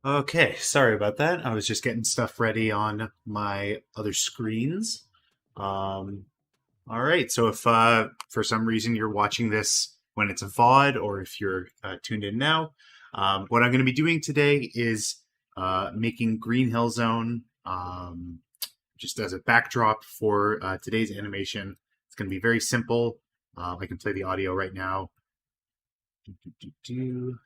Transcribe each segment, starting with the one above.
Okay, sorry about that. I was just getting stuff ready on my other screens. Um, all right, so if for some reason you're watching this when it's a VOD or if you're tuned in now, what I'm going to be doing today is making Green Hill Zone just as a backdrop for today's animation. It's going to be very simple. I can play the audio right now. Do, do, do, do.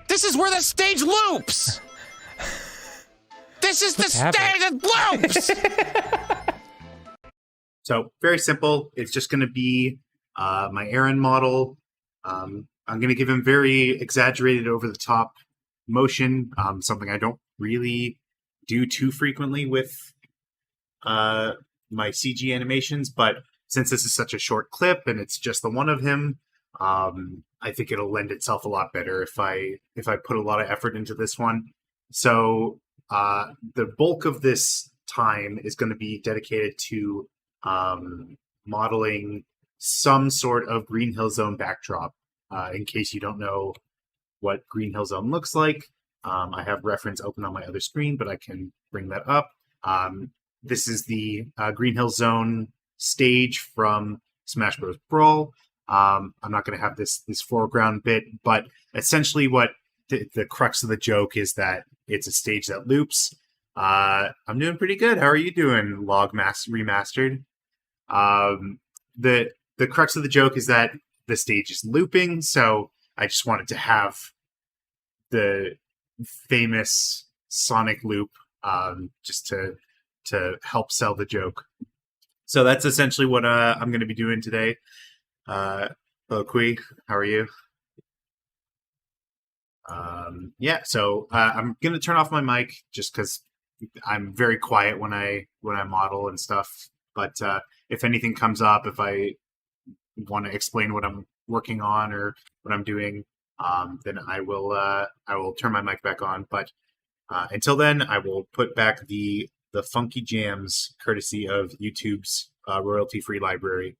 This is where the stage loops! This is the stage that loops! So very simple. It's just going to be my Aaron model. I'm going to give him very exaggerated over the top motion, something I don't really do too frequently with my CG animations. But since this is such a short clip and it's just the one of him, I think it'll lend itself a lot better if I put a lot of effort into this one. So the bulk of this time is going to be dedicated to modeling some sort of Green Hill Zone backdrop. In case you don't know what Green Hill Zone looks like, I have reference open on my other screen, but I can bring that up. This is the Green Hill Zone stage from Smash Bros. Brawl. I'm not going to have this foreground bit, but essentially what the crux of the joke is that it's a stage that loops. I'm doing pretty good. How are you doing, Remastered? The crux of the joke is that the stage is looping, so I just wanted to have the famous Sonic loop just to help sell the joke. So that's essentially what I'm going to be doing today. Hello, Kui. How are you? Yeah, so I'm going to turn off my mic just because I'm very quiet when I model and stuff. But if anything comes up, if I want to explain what I'm working on or what I'm doing, then I will turn my mic back on. But until then, I will put back the funky jams courtesy of YouTube's royalty-free library.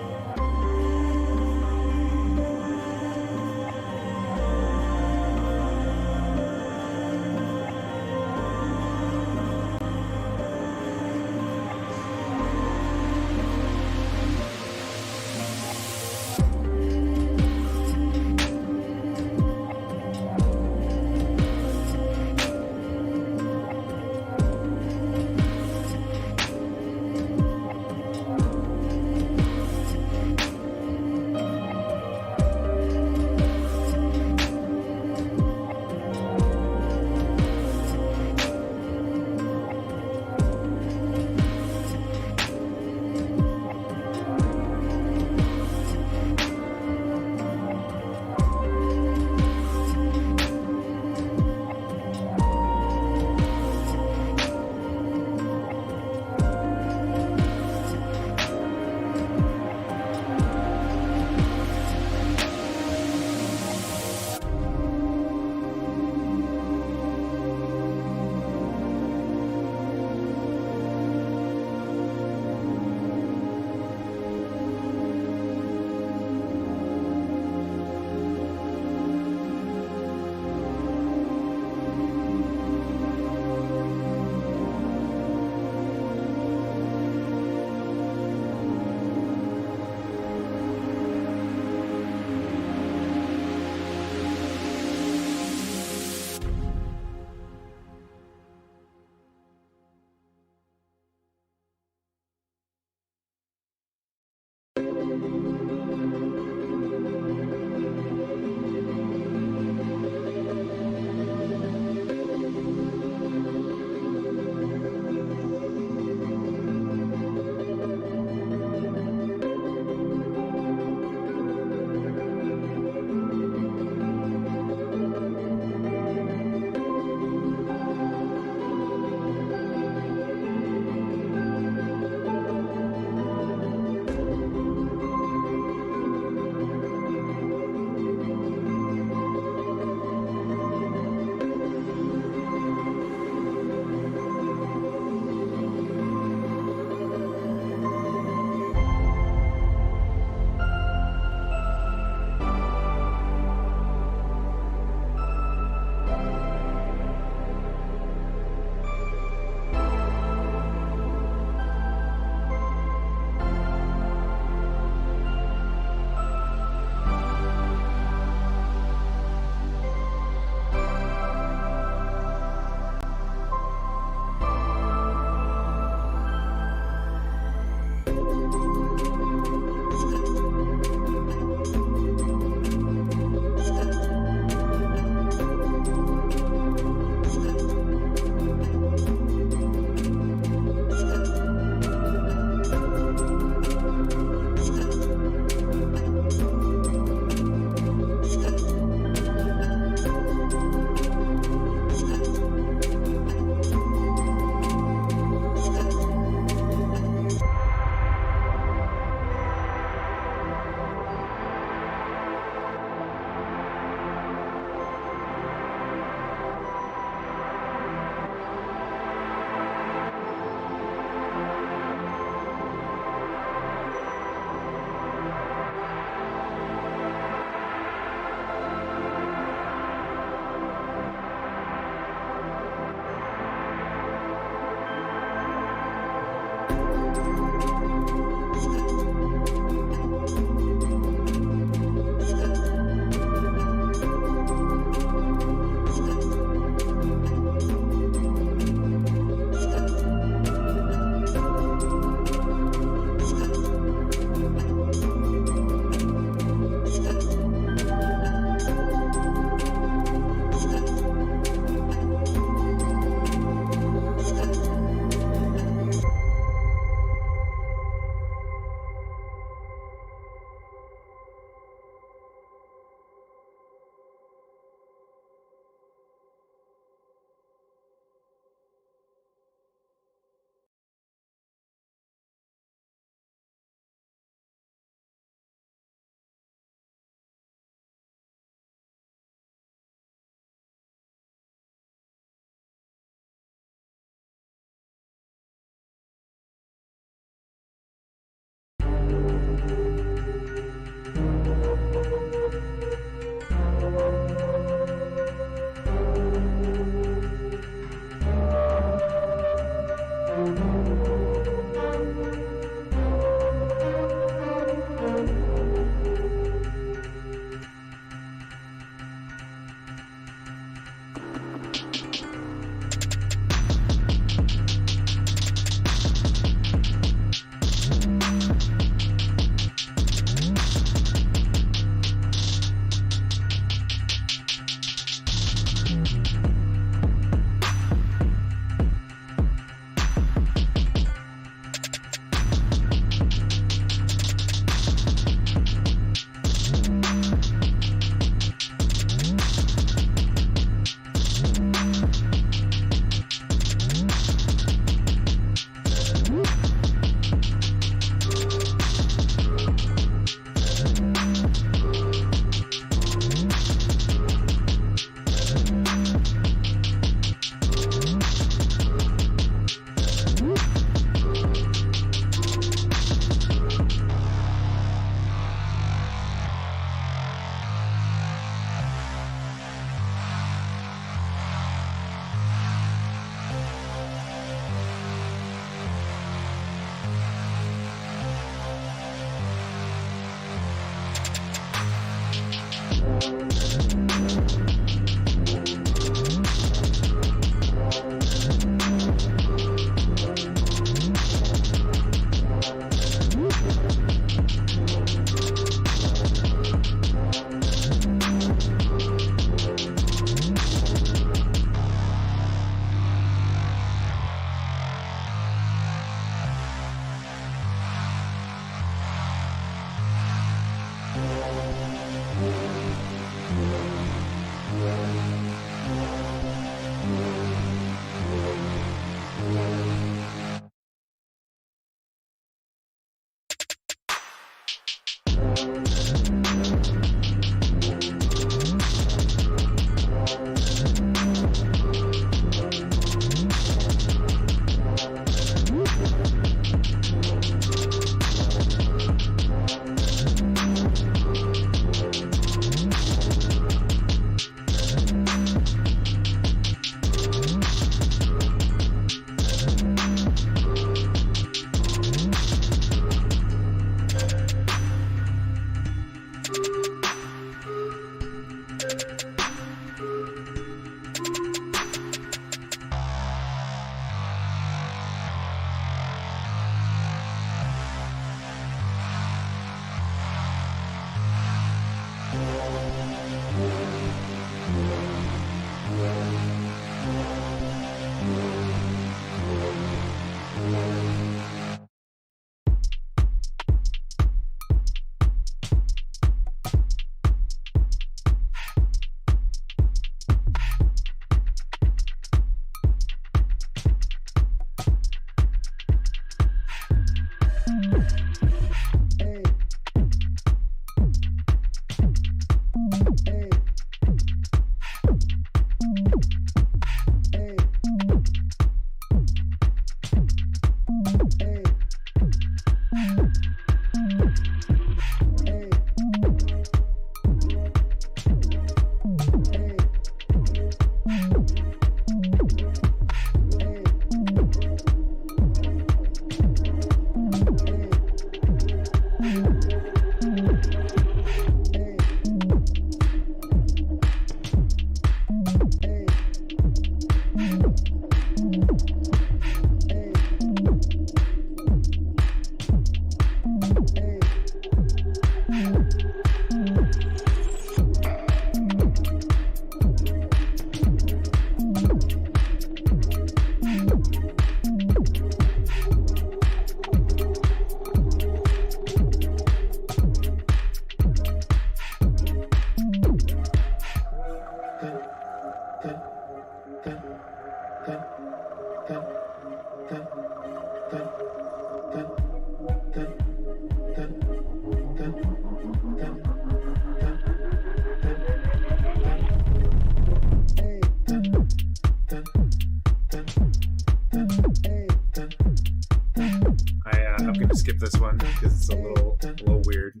I'm going to skip this one because it's a little weird.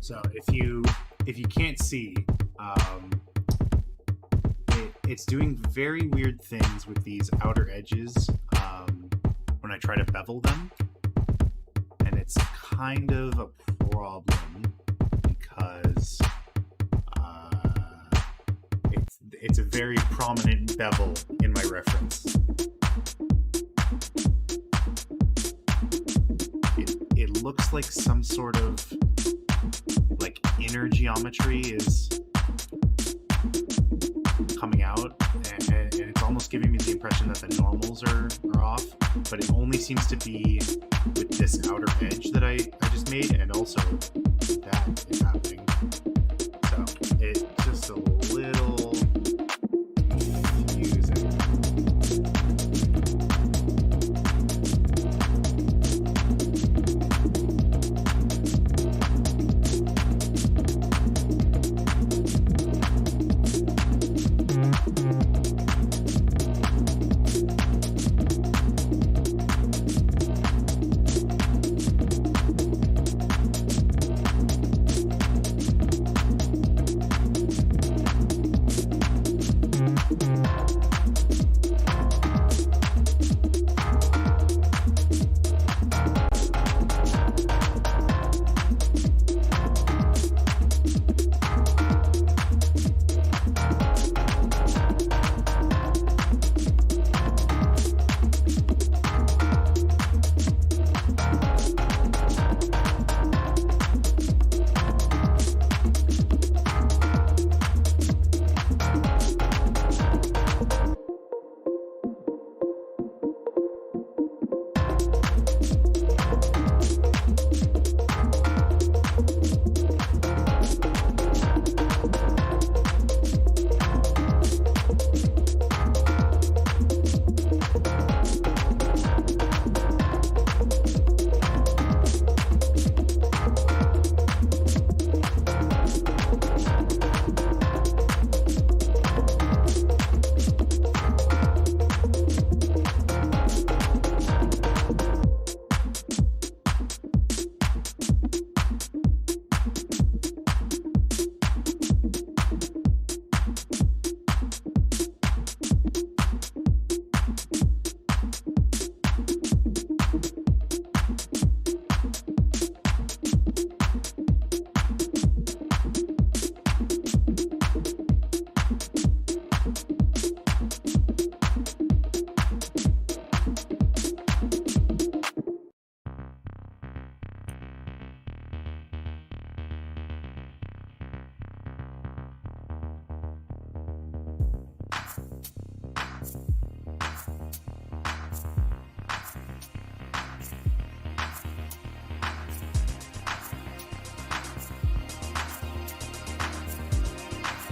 So if you can't see, it's doing very weird things with these outer edges when I try to bevel them, and it's kind of a problem because it's a very prominent bevel in my reference. It looks like some sort of like inner geometry is coming out, and it's almost giving me the impression that the normals are off, but it only seems to be with this outer edge that I just made, and also that is happening. So it's just a little confusing.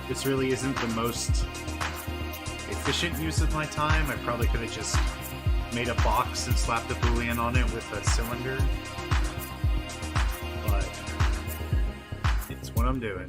This really isn't the most efficient use of my time. I probably could have just made a box and slapped a boolean on it with a cylinder. But it's what I'm doing.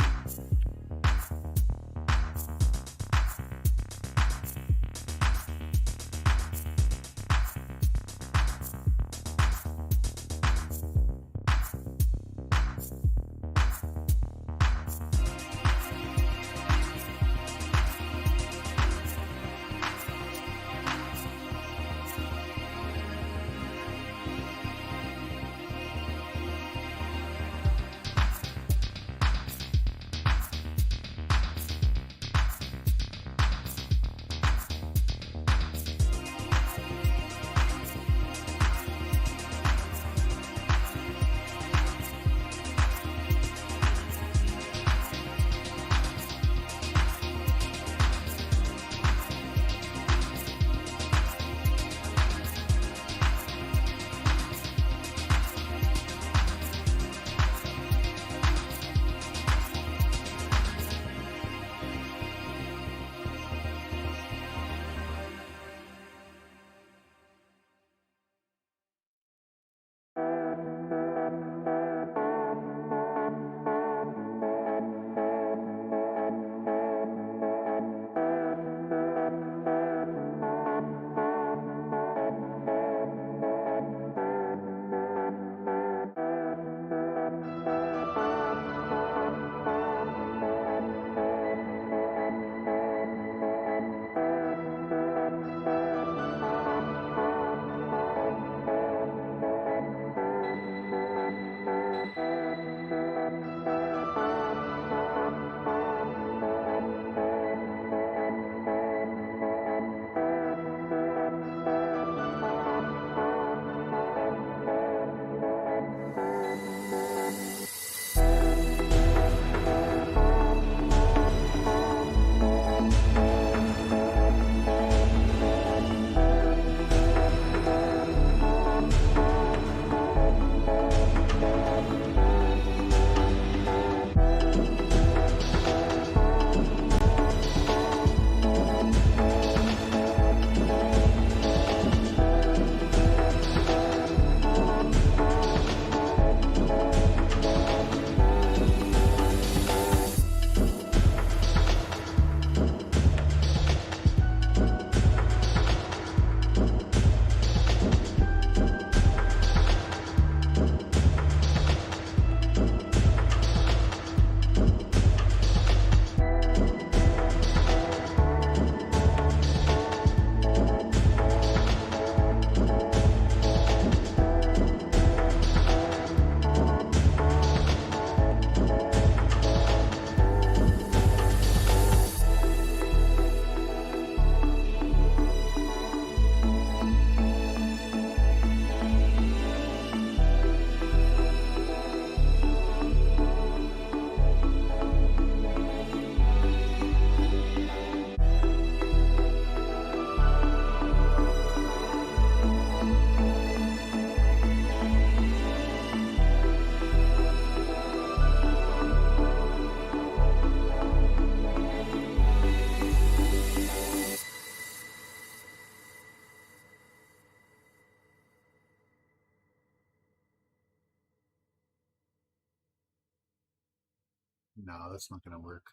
No, that's not going to work.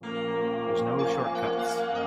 There's no shortcuts.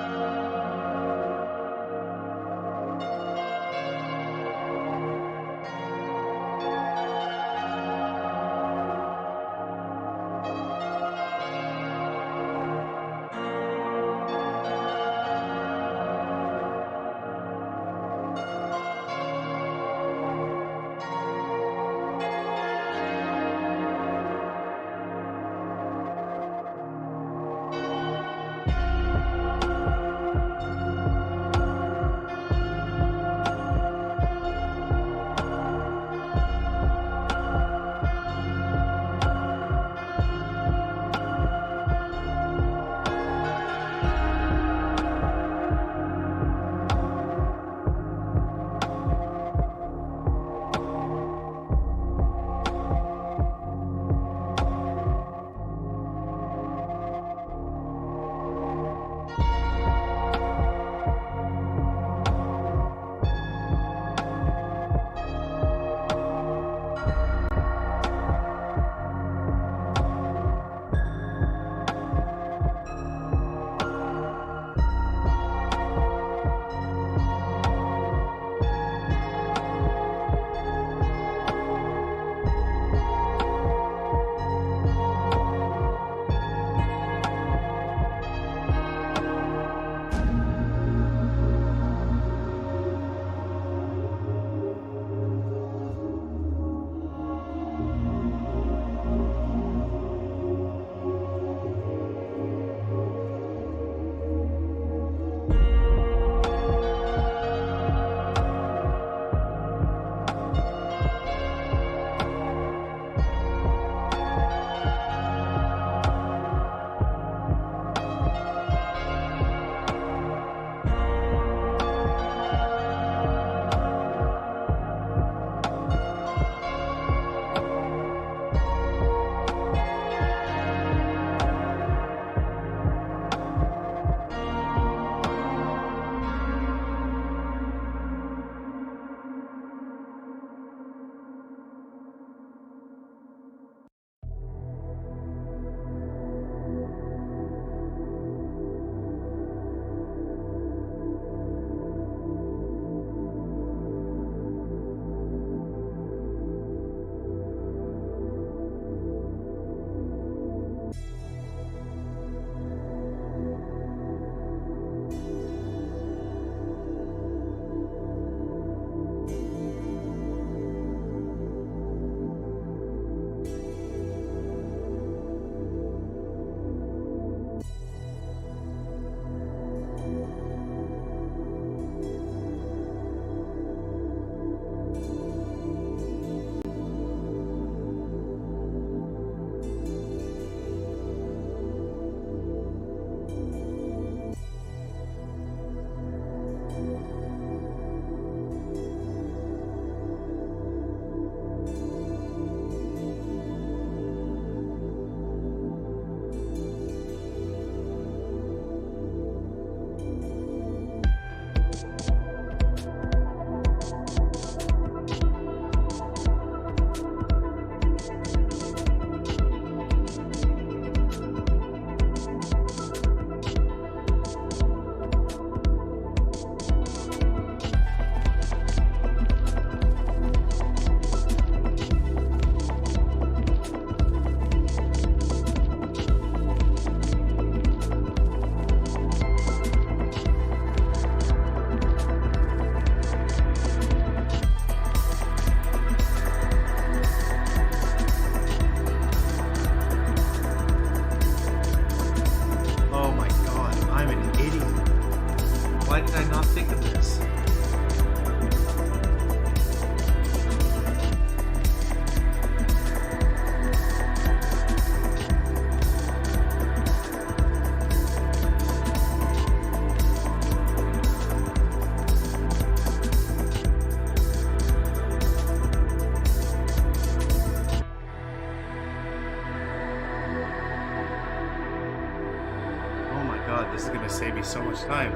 This is going to save me so much time.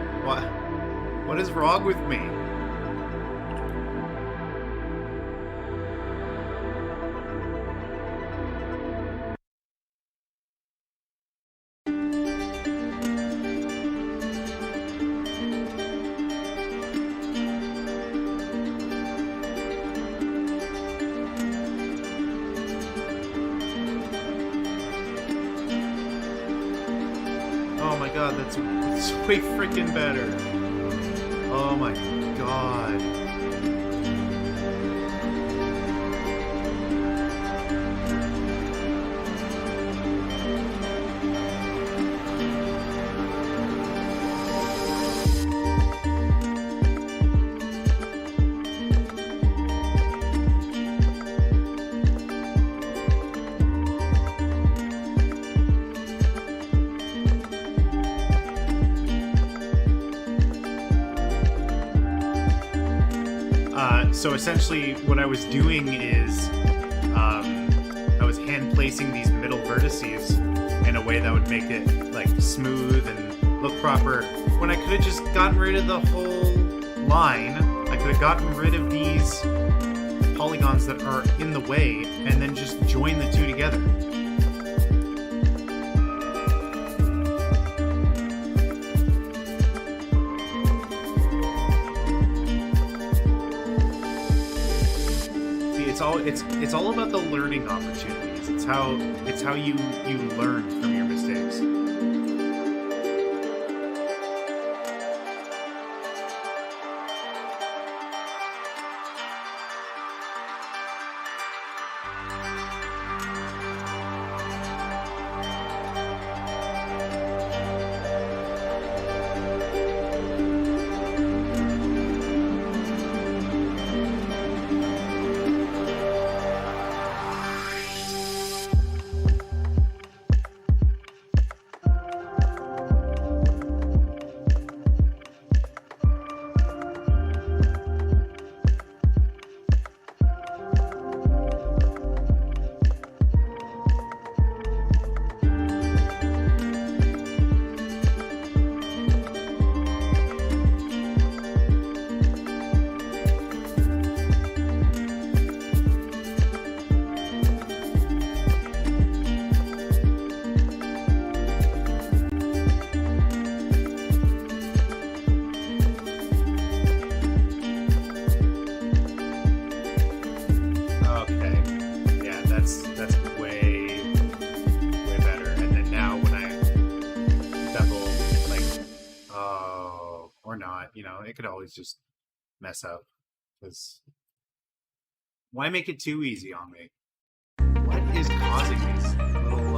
What is wrong with me? god, that's way freaking better. Oh my god. So essentially what I was doing is I was hand placing these middle vertices in a way that would make it like smooth and look proper, when I could have just gotten rid of the whole line. I could have gotten rid of these polygons that are in the way and then just join the two together. It's all about the learning opportunities. It's how you learn from your mistakes. It could always just mess up, because why make it too easy on me? What is causing these little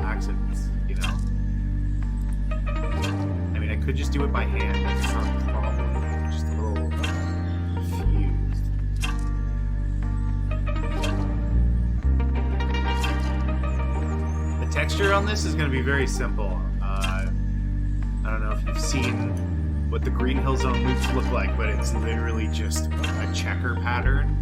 accidents, you know? I mean, I could just do it by hand. That's not a problem. I'm just a little confused. The texture on this is going to be very simple. I don't know if you've seen what the Green Hill Zone loops look like, but it's literally just a checker pattern.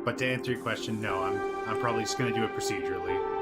But to answer your question, no, I'm probably just going to do it procedurally.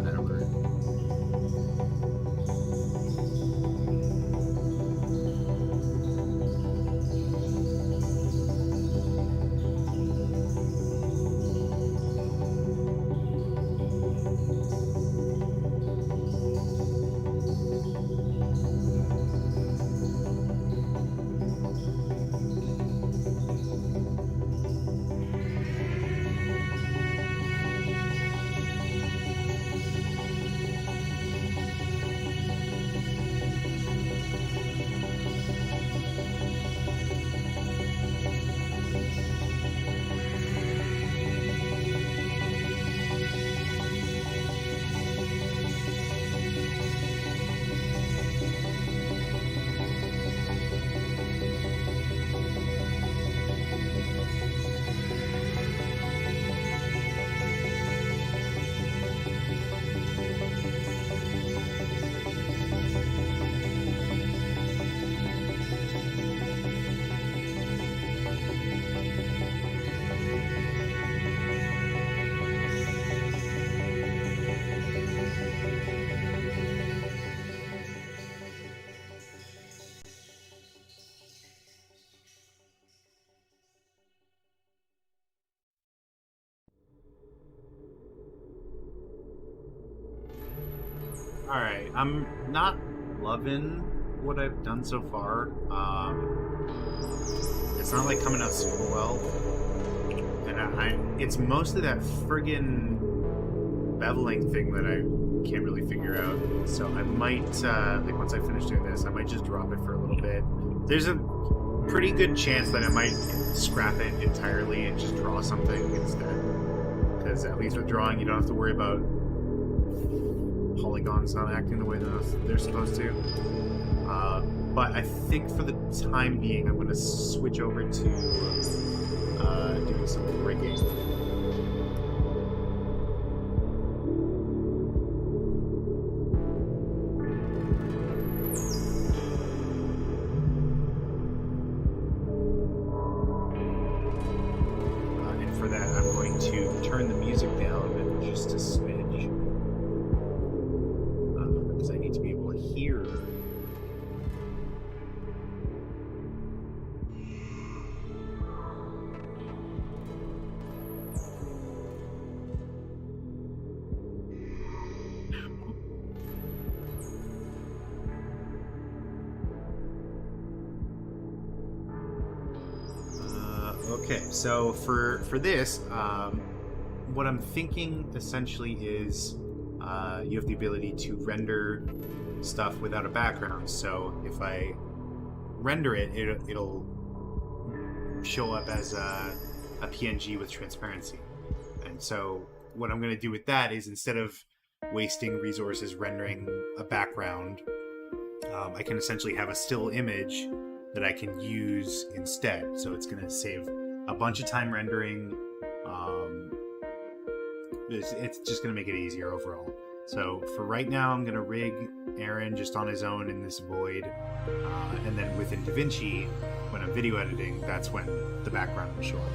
whatever. Alright, I'm not loving what I've done so far. It's not like coming out super well. And it's mostly that friggin' beveling thing that I can't really figure out. So I might, like once I finish doing this, I might just drop it for a little bit. There's a pretty good chance that I might scrap it entirely and just draw something instead. Because at least with drawing, you don't have to worry about polygons not acting the way that they're supposed to. But I think for the time being, I'm going to switch over to doing some rigging. And for that, I'm going to turn the music down just a smidge. Because I need to be able to hear. Okay, so for this, what I'm thinking essentially is you have the ability to render stuff without a background. So if I render it, it'll show up as a PNG with transparency. And so what I'm going to do with that is instead of wasting resources rendering a background, I can essentially have a still image that I can use instead. So it's going to save a bunch of time rendering. It's just going to make it easier overall. So for right now, I'm going to rig Aaron just on his own in this void. And then within DaVinci, when I'm video editing, that's when the background will show up.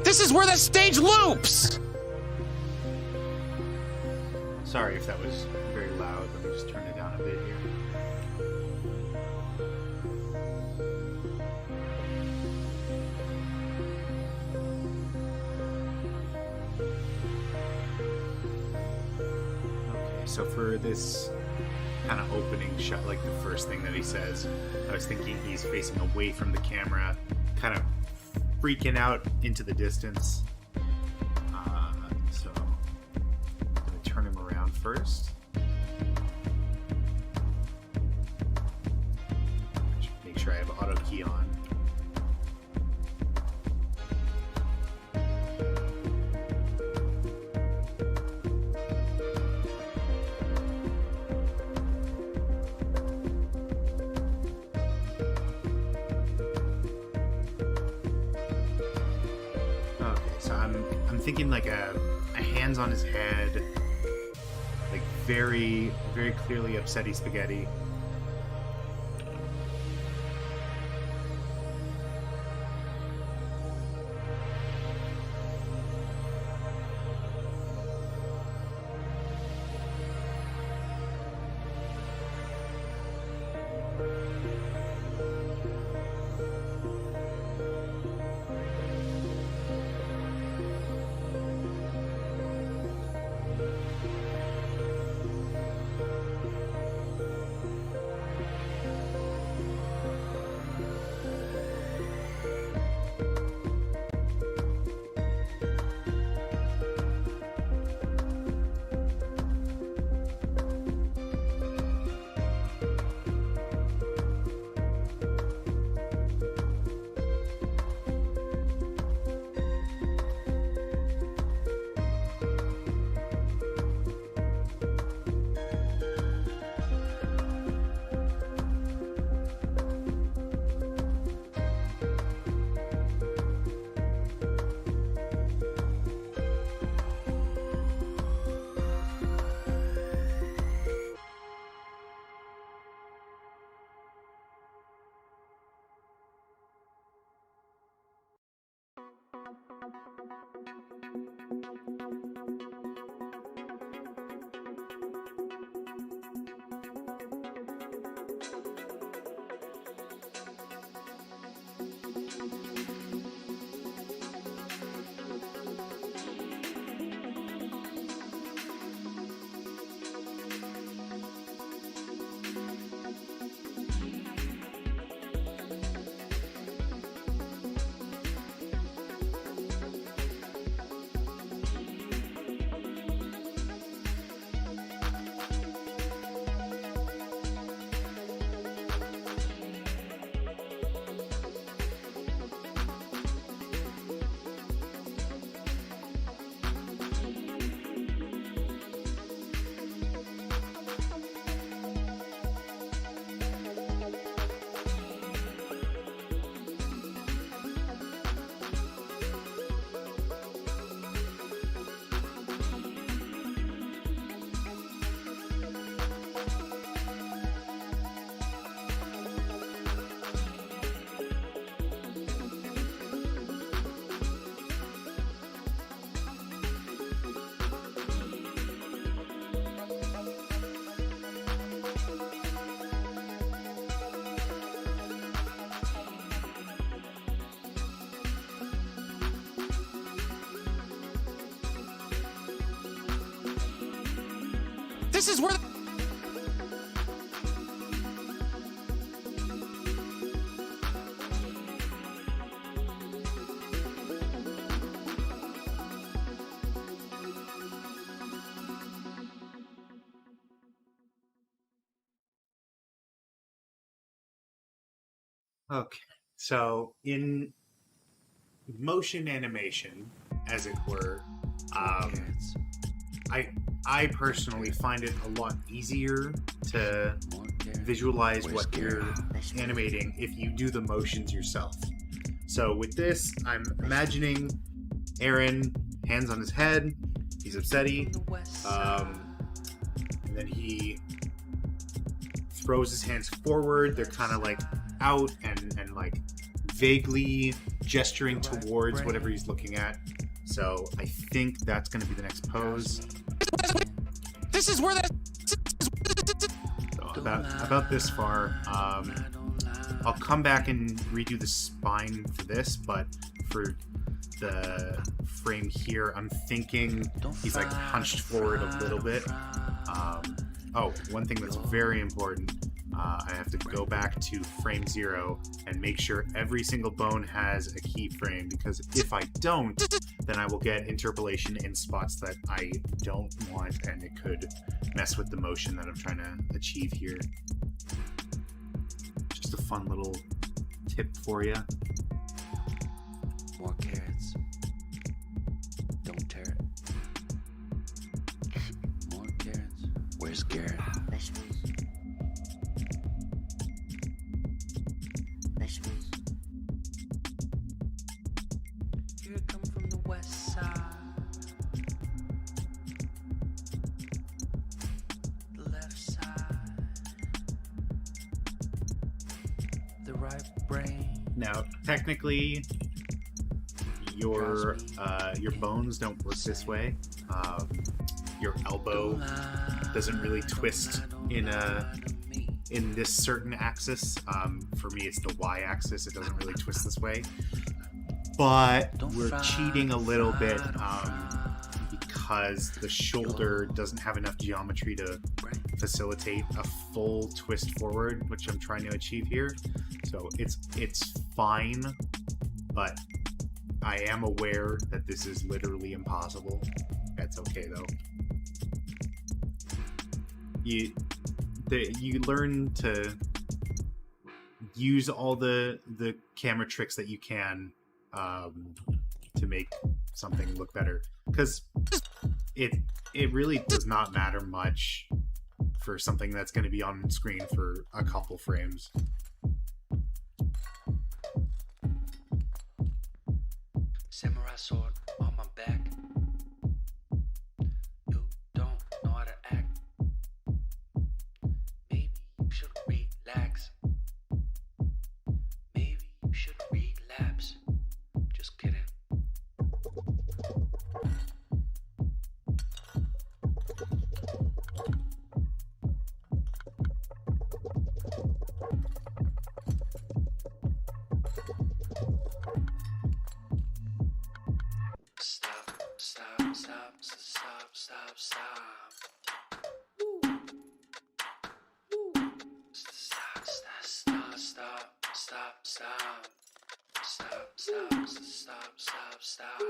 This is where the stage loops! Sorry if that was very loud. Let me just turn it down a bit here. Okay, so for this kind of opening shot, like the first thing that he says, I was thinking he's facing away from the camera, kind of freaking out into the distance. So I'm going to turn him around first. Make sure I have auto key on. Thinking like a hands on his head, like very, very clearly upsetty spaghetti. This is where. Okay, so in motion animation, as it were, I personally find it a lot easier to visualize what you're animating if you do the motions yourself. So with this, I'm imagining Aaron, hands on his head, he's upsetty, and then he throws his hands forward. They're kind of like out and like vaguely gesturing towards whatever he's looking at. So I think that's going to be the next pose. This is where that. So about this far. I'll come back and redo the spine for this, but for the frame here, I'm thinking he's like hunched forward a little bit. Oh, one thing that's very important. I have to go back to frame 0 and make sure every single bone has a keyframe, because if I don't, then I will get interpolation in spots that I don't want, and it could mess with the motion that I'm trying to achieve here. Just a fun little tip for you. More carrots. Don't tear it. More carrots. Where's Garrett? Vegetables. Vegetables. Here I come from the west side. The left side. The right brain. Now, technically, your bones don't work this way. Your elbow doesn't really twist in this certain axis. For me, it's the y-axis. It doesn't really twist this way. But we're cheating a little bit because the shoulder doesn't have enough geometry to facilitate a full twist forward, which I'm trying to achieve here. So it's fine, but I am aware that this is literally impossible. That's okay though. You learn to use all the camera tricks that you can to make something look better, because it really does not matter much for something that's going to be on screen for a couple frames. Samurai sword on my back. You don't know how to act. Maybe you should relax. Maybe you should relapse. Just kidding. Stop, stop, stop, stop, stop, stop. Woo. Woo. Stop, stop, stop, stop, stop, stop. Stop, stop, stop, stop, stop.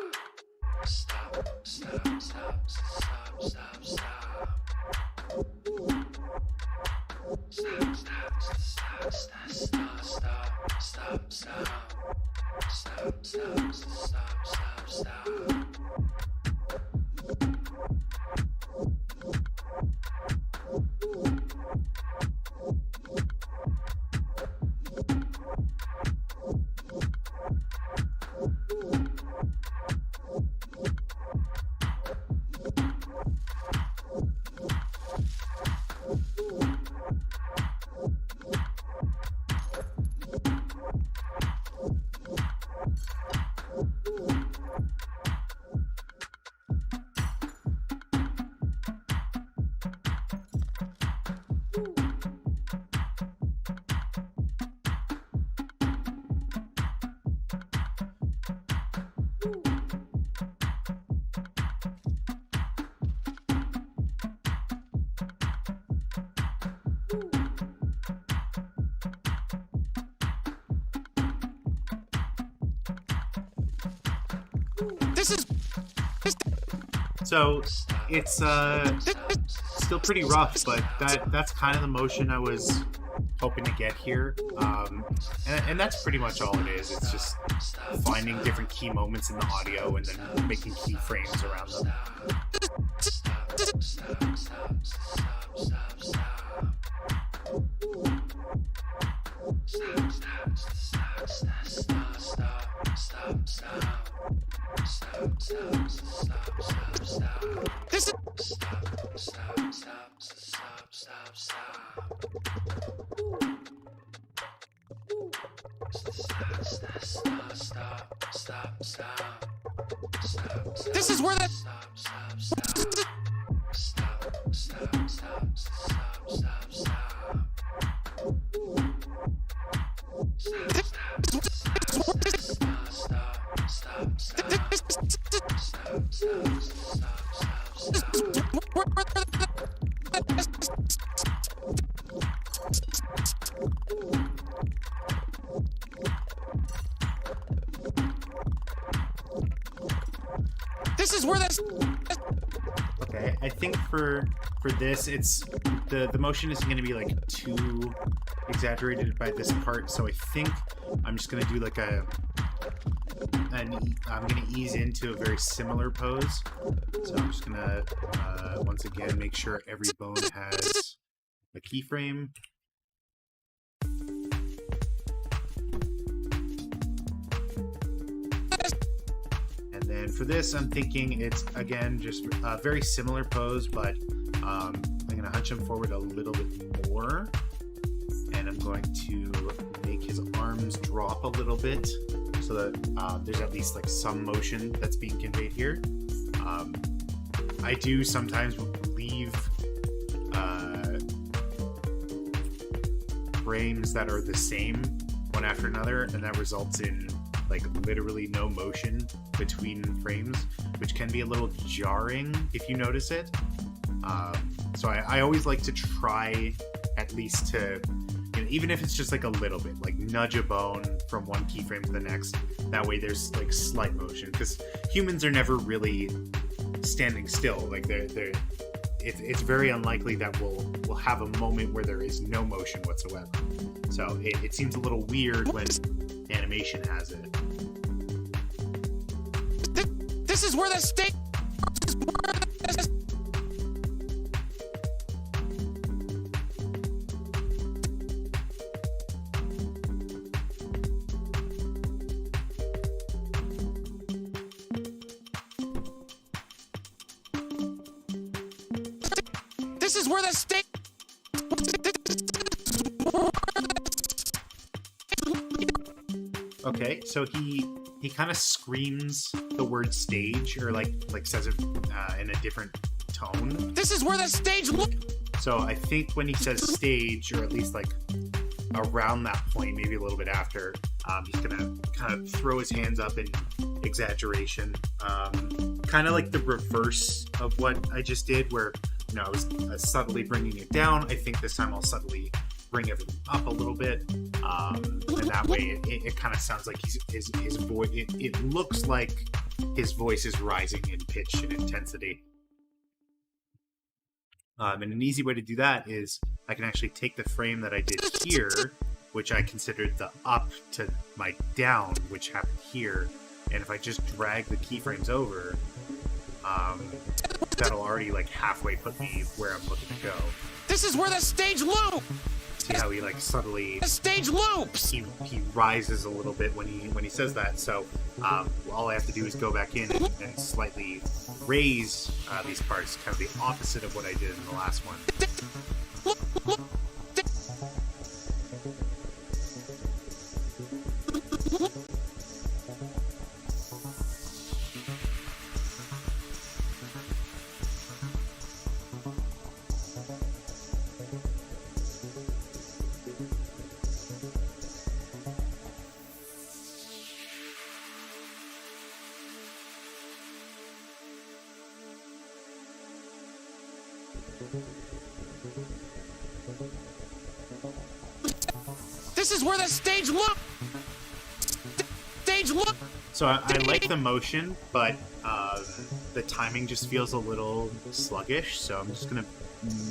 Stop, stop, stop, stop, stop, stop. Stop, stop, stop, stop, stop, stop, stop, stop. Stop, stop, stop, stop, stop. So it's still pretty rough, but that's kind of the motion I was hoping to get here. And that's pretty much all it is. It's just finding different key moments in the audio and then making key frames around them. This is where the Okay, I think for this, it's the motion isn't going to be like too exaggerated by this part, so I think I'm just going to do like I'm going to ease into a very similar pose. So I'm just going to once again make sure every bone has a keyframe. And then for this, I'm thinking it's, again, just a very similar pose, but I'm going to hunch him forward a little bit more. And I'm going to make his arms drop a little bit so that there's at least like some motion that's being conveyed here. I do sometimes leave frames that are the same one after another, and that results in like literally no motion between frames, which can be a little jarring if you notice it. So I always like to try at least to, you know, even if it's just like a little bit, like nudge a bone from one keyframe to the next. That way there's like slight motion, because humans are never really standing still. Like it's very unlikely that we'll have a moment where there is no motion whatsoever. So it seems a little weird when animation has it. This is where the state. This is where the state. Okay, so he kind of screams the word stage, or like says it in a different tone. This is where the stage look. So I think when he says stage, or at least like around that point, maybe a little bit after, he's gonna kind of throw his hands up in exaggeration, kind of like the reverse of what I just did, where, you know, I was subtly bringing it down. I think this time I'll subtly bring everything up a little bit, and that way it kind of sounds like his voice. It looks like his voice is rising in pitch and intensity. And an easy way to do that is I can actually take the frame that I did here, which I considered the up to my down, which happened here, and if I just drag the keyframes over, that'll already like halfway put me where I'm looking to go. This is where the stage loop. See how he like subtly The stage loops. he rises a little bit when he says that. So all I have to do is go back in and slightly raise these parts, kind of the opposite of what I did in the last one. This is where the stage look. Stage look. So I like the motion, but the timing just feels a little sluggish. So I'm just gonna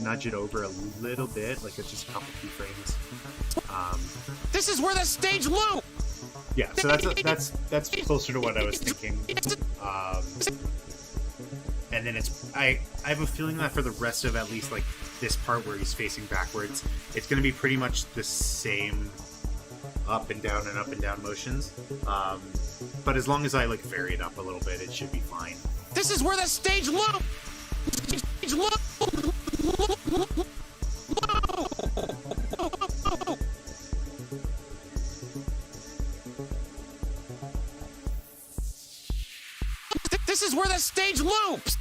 nudge it over a little bit, like it's just a couple keyframes. This is where the stage loop. Yeah, so that's closer to what I was thinking. And then I have a feeling that for the rest of at least like this part where he's facing backwards, it's going to be pretty much the same up and down motions. But as long as I like vary it up a little bit, it should be fine. This is where the stage loop. Stage loop. This is where the stage loops.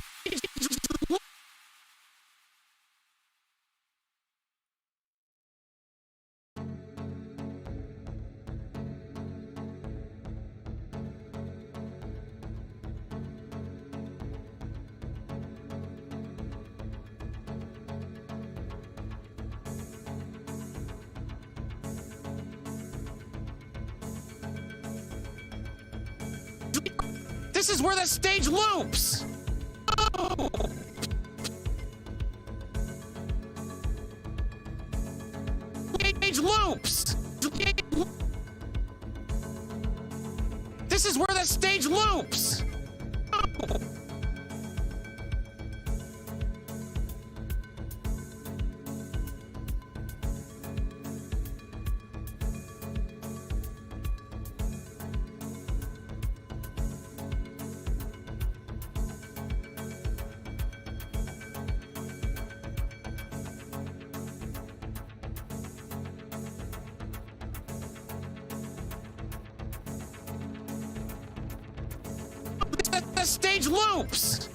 This is where the stage loops! Stage loops! This is where the stage loops! The stage loops!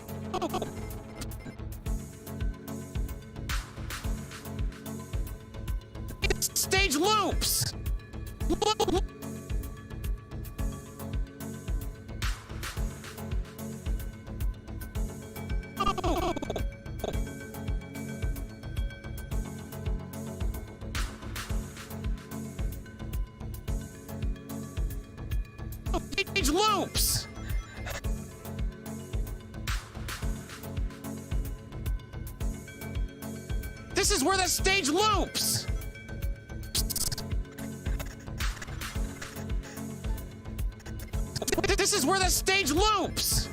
Stage loops! Stage loops! This is where the stage loops! This is where the stage loops!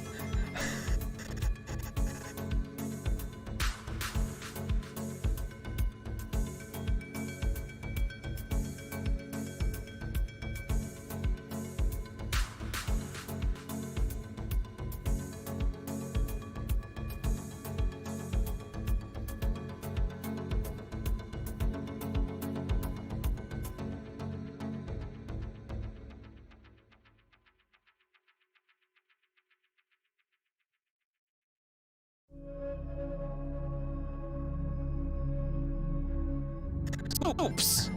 Oops.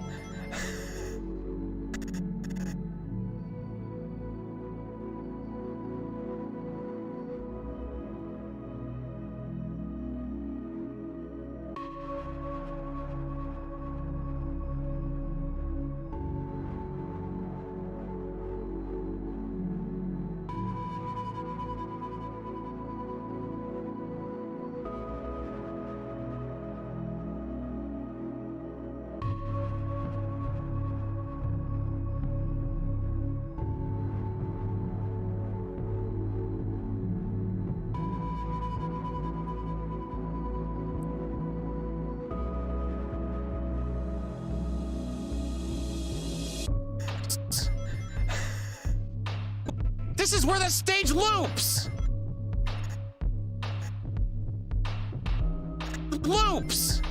This is where the stage loops! Loops!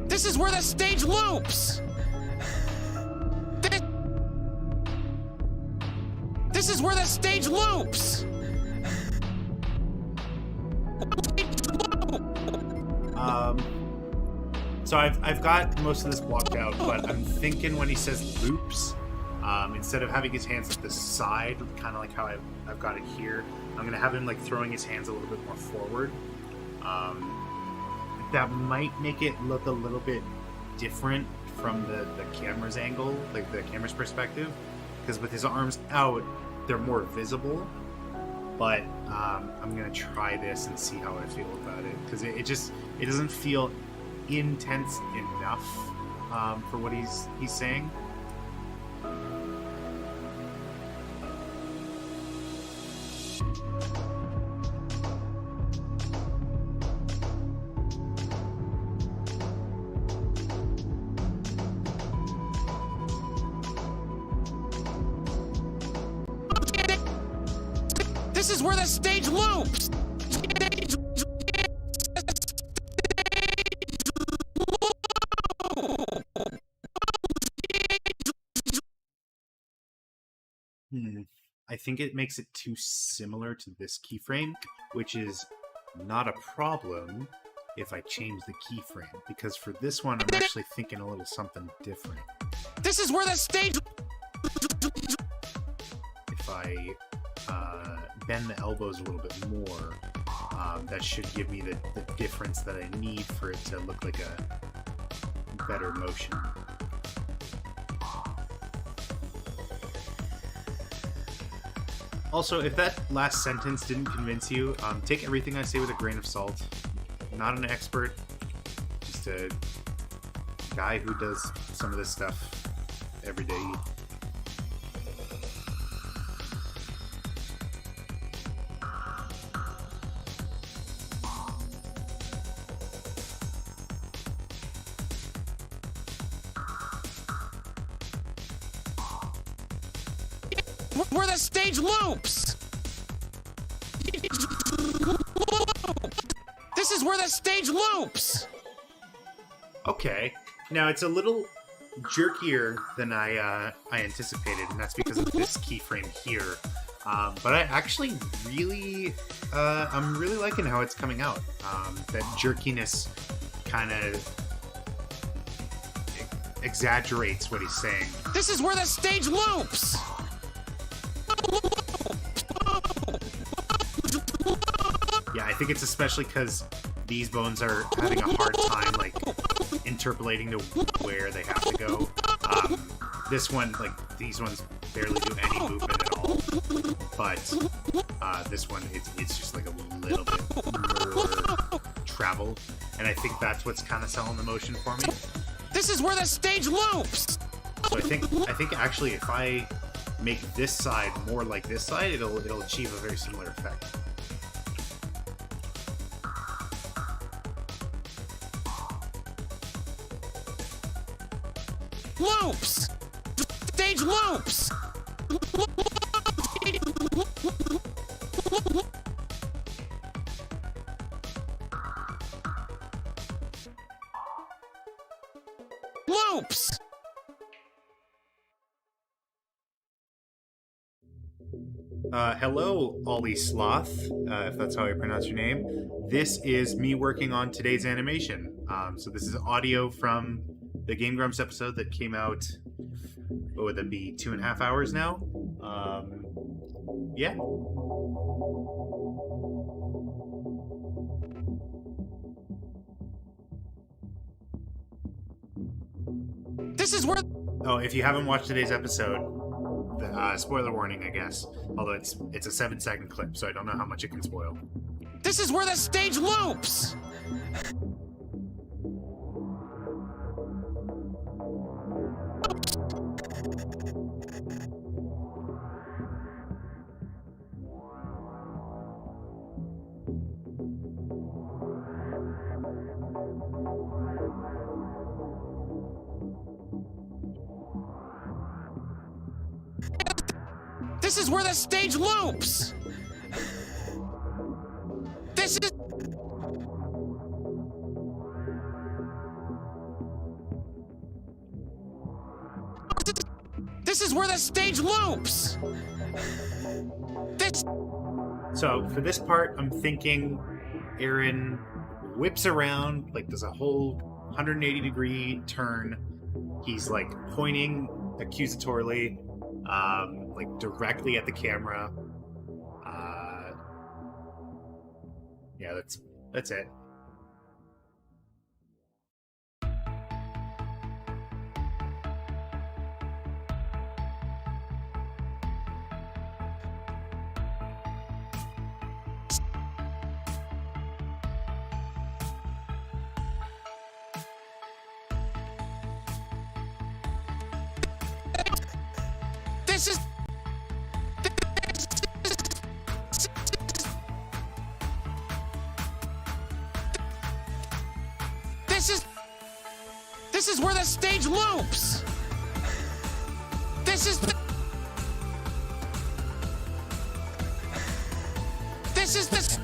This is where the stage loops! This is where the stage loops! So I've got most of this blocked out, but I'm thinking when he says loops, instead of having his hands at the side, kind of like how I've got it here, I'm gonna have him like throwing his hands a little bit more forward. That might make it look a little bit different from the camera's angle, like the camera's perspective, because with his arms out, they're more visible. But I'm gonna try this and see how I feel about it, because it doesn't feel intense enough for what he's saying. This is where the stage loops. I think it makes it too similar to this keyframe, which is not a problem if I change the keyframe, because for this one, I'm actually thinking a little something different. This is where the stage. If I bend the elbows a little bit more, that should give me the difference that I need for it to look like a better motion. Also, if that last sentence didn't convince you, take everything I say with a grain of salt. I'm not an expert, just a guy who does some of this stuff every day. Where the stage loops. This is where the stage loops. Okay. Now, it's a little jerkier than I anticipated, and that's because of this keyframe here. But I actually really, I'm really liking how it's coming out. That jerkiness kind of exaggerates what he's saying. This is where the stage loops. Yeah, I think it's especially because these bones are having a hard time, like, interpolating to where they have to go. This one, like, these ones barely do any movement at all. But this one, it's just like a little bit more travel. And I think that's what's kind of selling the motion for me. This is where the stage loops. So I think actually if I make this side more like this side, it'll achieve a very similar effect. Loops. Stage loops. Loops. Hello, Ollie Sloth, if that's how I pronounce your name. This is me working on today's animation. So this is audio from the Game Grumps episode that came out, what would that be, 2.5 hours now? Yeah. This is where. Oh, if you haven't watched today's episode, spoiler warning, I guess. Although it's a 7-second clip, so I don't know how much it can spoil. This is where the stage loops. This is where the stage loops. This is. This is where the stage loops. This. So for this part, I'm thinking Aaron whips around, like does a whole 180-degree turn. He's like pointing accusatorily, like directly at the camera. Yeah, that's it. This is. This is where the stage loops. This is the. This is the.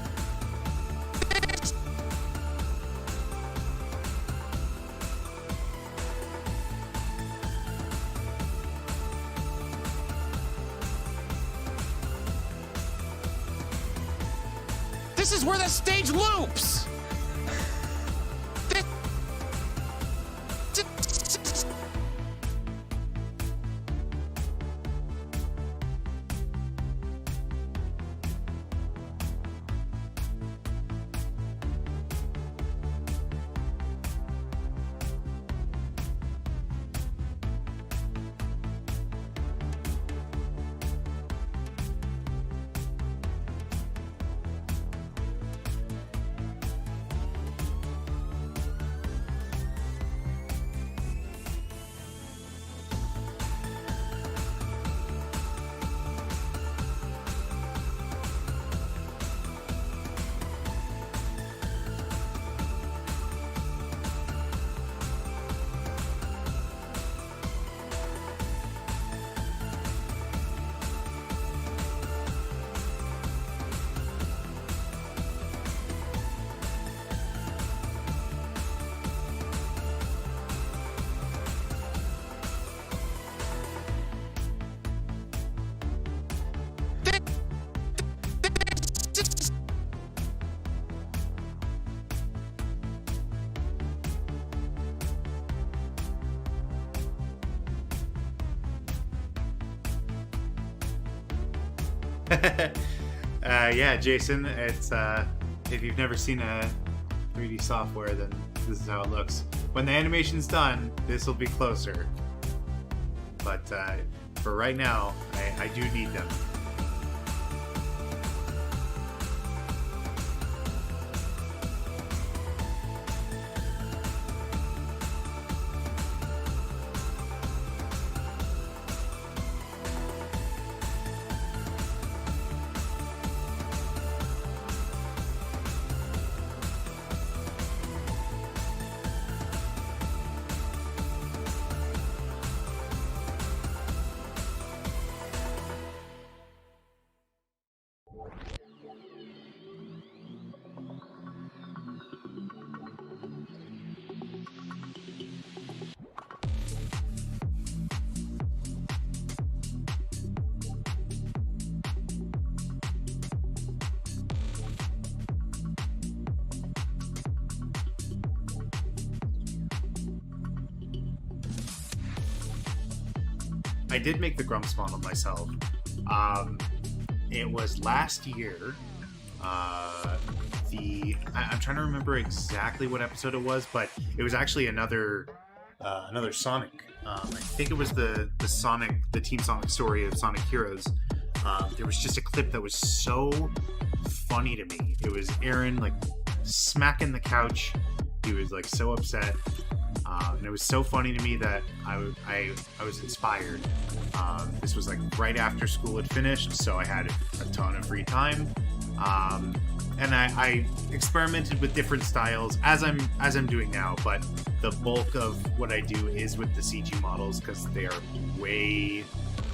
This is where the stage loops. Yeah, Jason, it's if you've never seen a 3D software, then this is how it looks. When the animation's done, this will be closer. But for right now, I do need them. I did make the Grumps model myself. It was last year. I'm trying to remember exactly what episode it was, but it was actually another Sonic. I think it was the Team Sonic story of Sonic Heroes. There was just a clip that was so funny to me. It was Aaron like smacking the couch. He was like so upset. And it was so funny to me that I was inspired. This was like right after school had finished, so I had a ton of free time. And I experimented with different styles as I'm doing now, but the bulk of what I do is with the CG models because they are way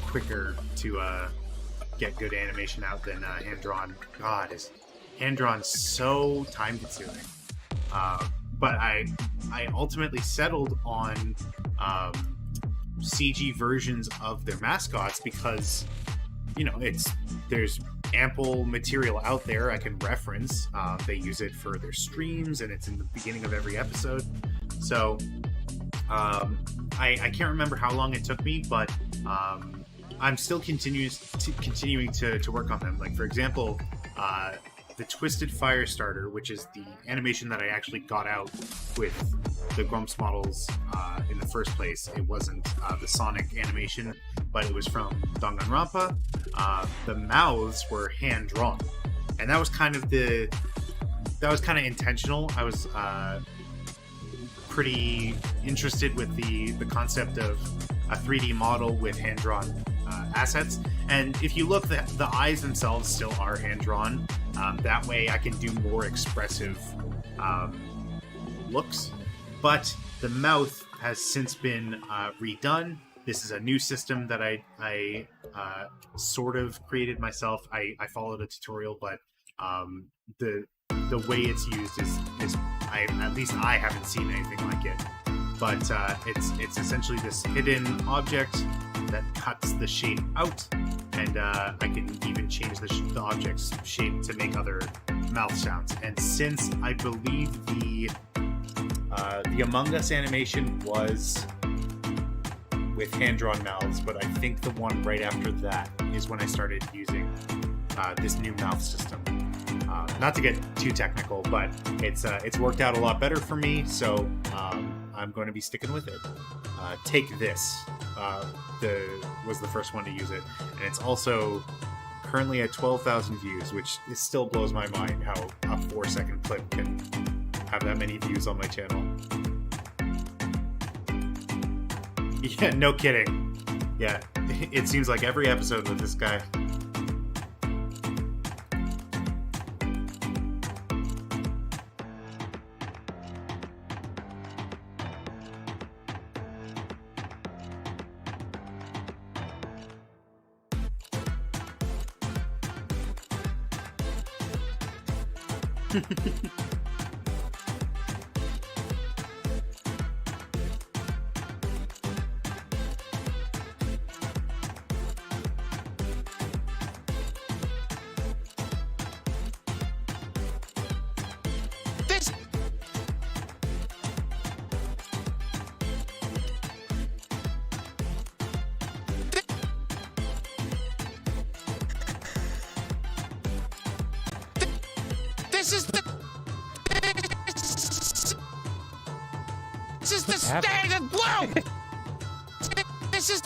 quicker to get good animation out than hand-drawn. God, is hand-drawn so time-consuming. But I ultimately settled on CG versions of their mascots because, you know, there's ample material out there I can reference. They use it for their streams, and it's in the beginning of every episode. So I can't remember how long it took me, but I'm still continuing to work on them. Like, for example, the Twisted Fire Starter, which is the animation that I actually got out with the Grumps models in the first place. It wasn't the Sonic animation, but it was from Danganronpa. The mouths were hand drawn, and that was kind of intentional. I was pretty interested with the concept of a 3D model with hand drawn assets. And if you look, the eyes themselves still are hand drawn. That way I can do more expressive looks. But the mouth has since been redone. This is a new system that I sort of created myself. I followed a tutorial, but the way it's used is at least I haven't seen anything like it. But it's essentially this hidden object that cuts the shape out, and I can even change the object's shape to make other mouth sounds. And since I believe the Among Us animation was with hand-drawn mouths, but I think the one right after that is when I started using this new mouth system. Not to get too technical, but it's worked out a lot better for me, so I'm going to be sticking with it. Take This was the first one to use it, and it's also currently at 12,000 views, which it still blows my mind how a 4-second clip can have that many views on my channel. Yeah, no kidding. Yeah, it seems like every episode with this guy. This is the standard loop! This is...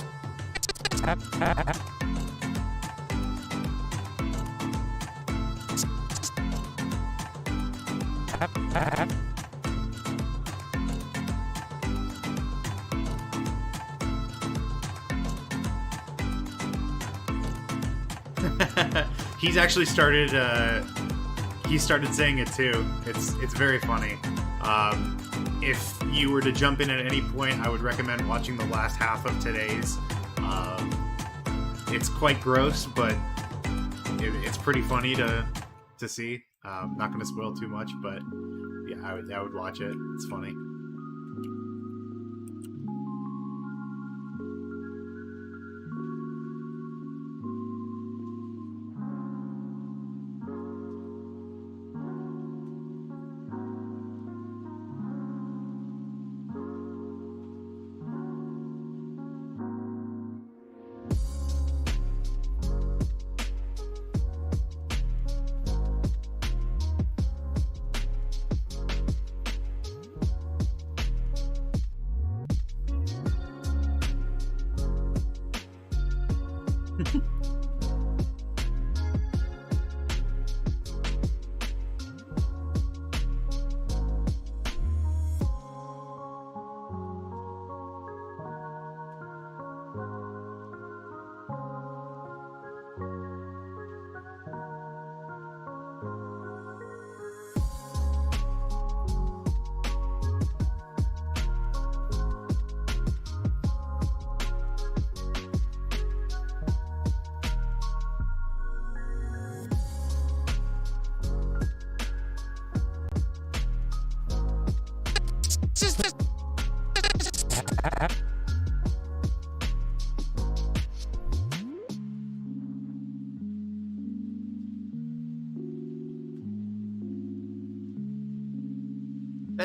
He's actually started he started saying it too. It's very funny. If you were to jump in at any point, I would recommend watching the last half of today's. It's quite gross, but it's pretty funny to see. Not going to spoil too much, but yeah, I would watch it. It's funny.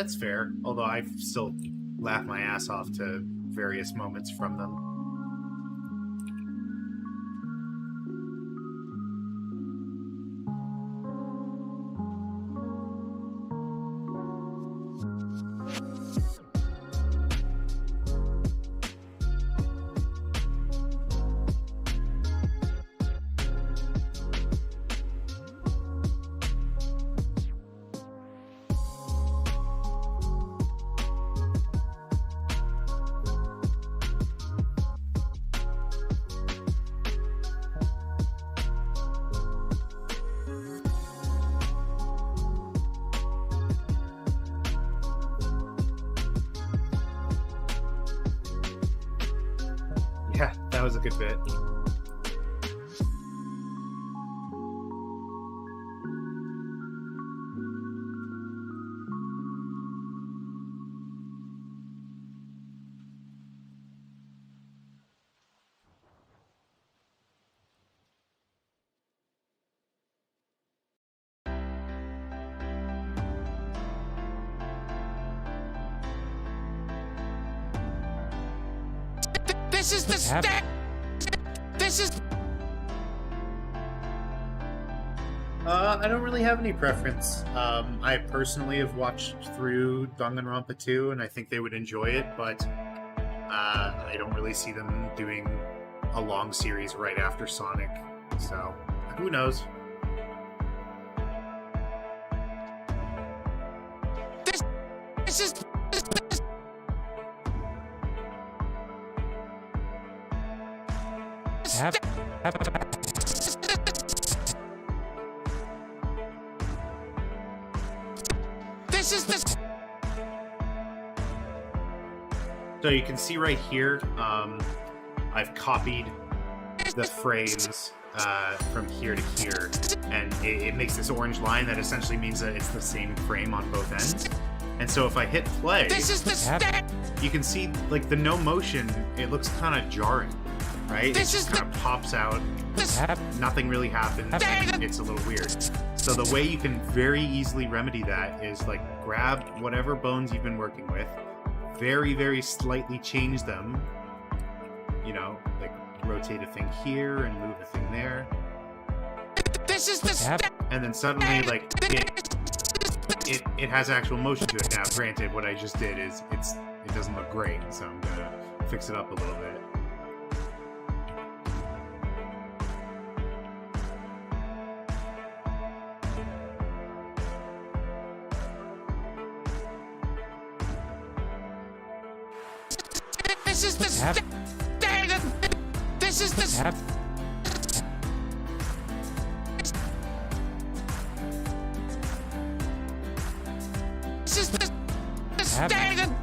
that's fair. Although I've still laughed my ass off to various moments from them. Yeah, that was a good bit. This is the stand. This is. I don't really have any preference. I personally have watched through Danganronpa 2, and I think they would enjoy it, but I don't really see them doing a long series right after Sonic. So, who knows? This is. This is the. So you can see right here, I've copied the frames from here to here, and it makes this orange line that essentially means that it's the same frame on both ends. And so if I hit play, This is the stand. you can see like the no motion, it looks kind of jarring, right? This it is just kind of pops out, nothing really happens, it's a little weird. So the way you can very easily remedy that is like grab whatever bones you've been working with, very, very slightly change them, you know, like rotate a thing here and move a thing there, This is the stand. and then suddenly like it has actual motion to it. Now granted, what I just did is it doesn't look great, so I'm gonna fix it up a little bit. This is the stand. This is the stand. This is the stand.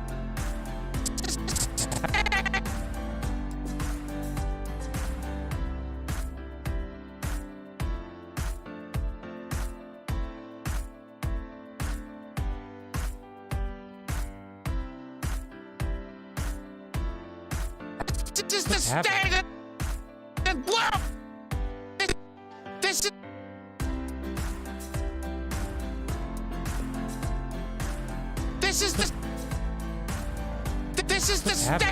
This is the stand. Whoa! This is. This is the. This is the stand.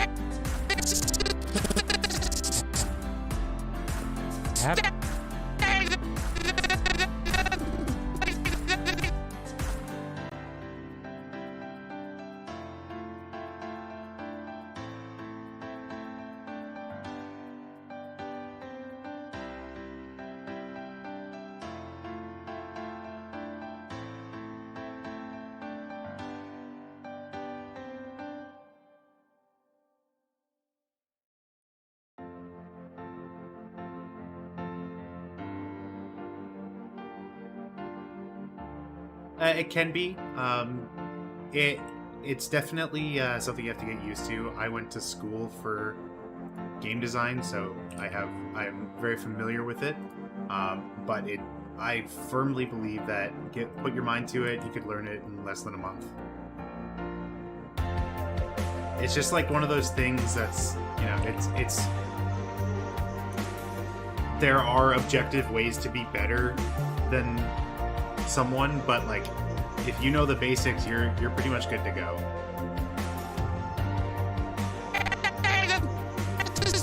It can be. It's definitely something you have to get used to. I went to school for game design, so I'm very familiar with it. But I firmly believe that put your mind to it, you could learn it in less than a month. It's just like one of those things that's, you know, it's there are objective ways to be better than someone, but like if you know the basics, you're pretty much good to go.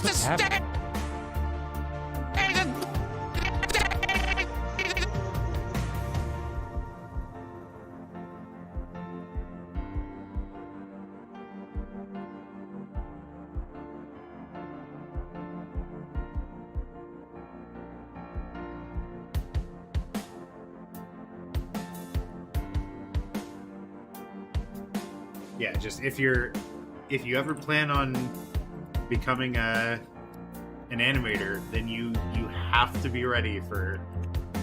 What's happening? Yeah, just if you ever plan on becoming an animator, then you have to be ready for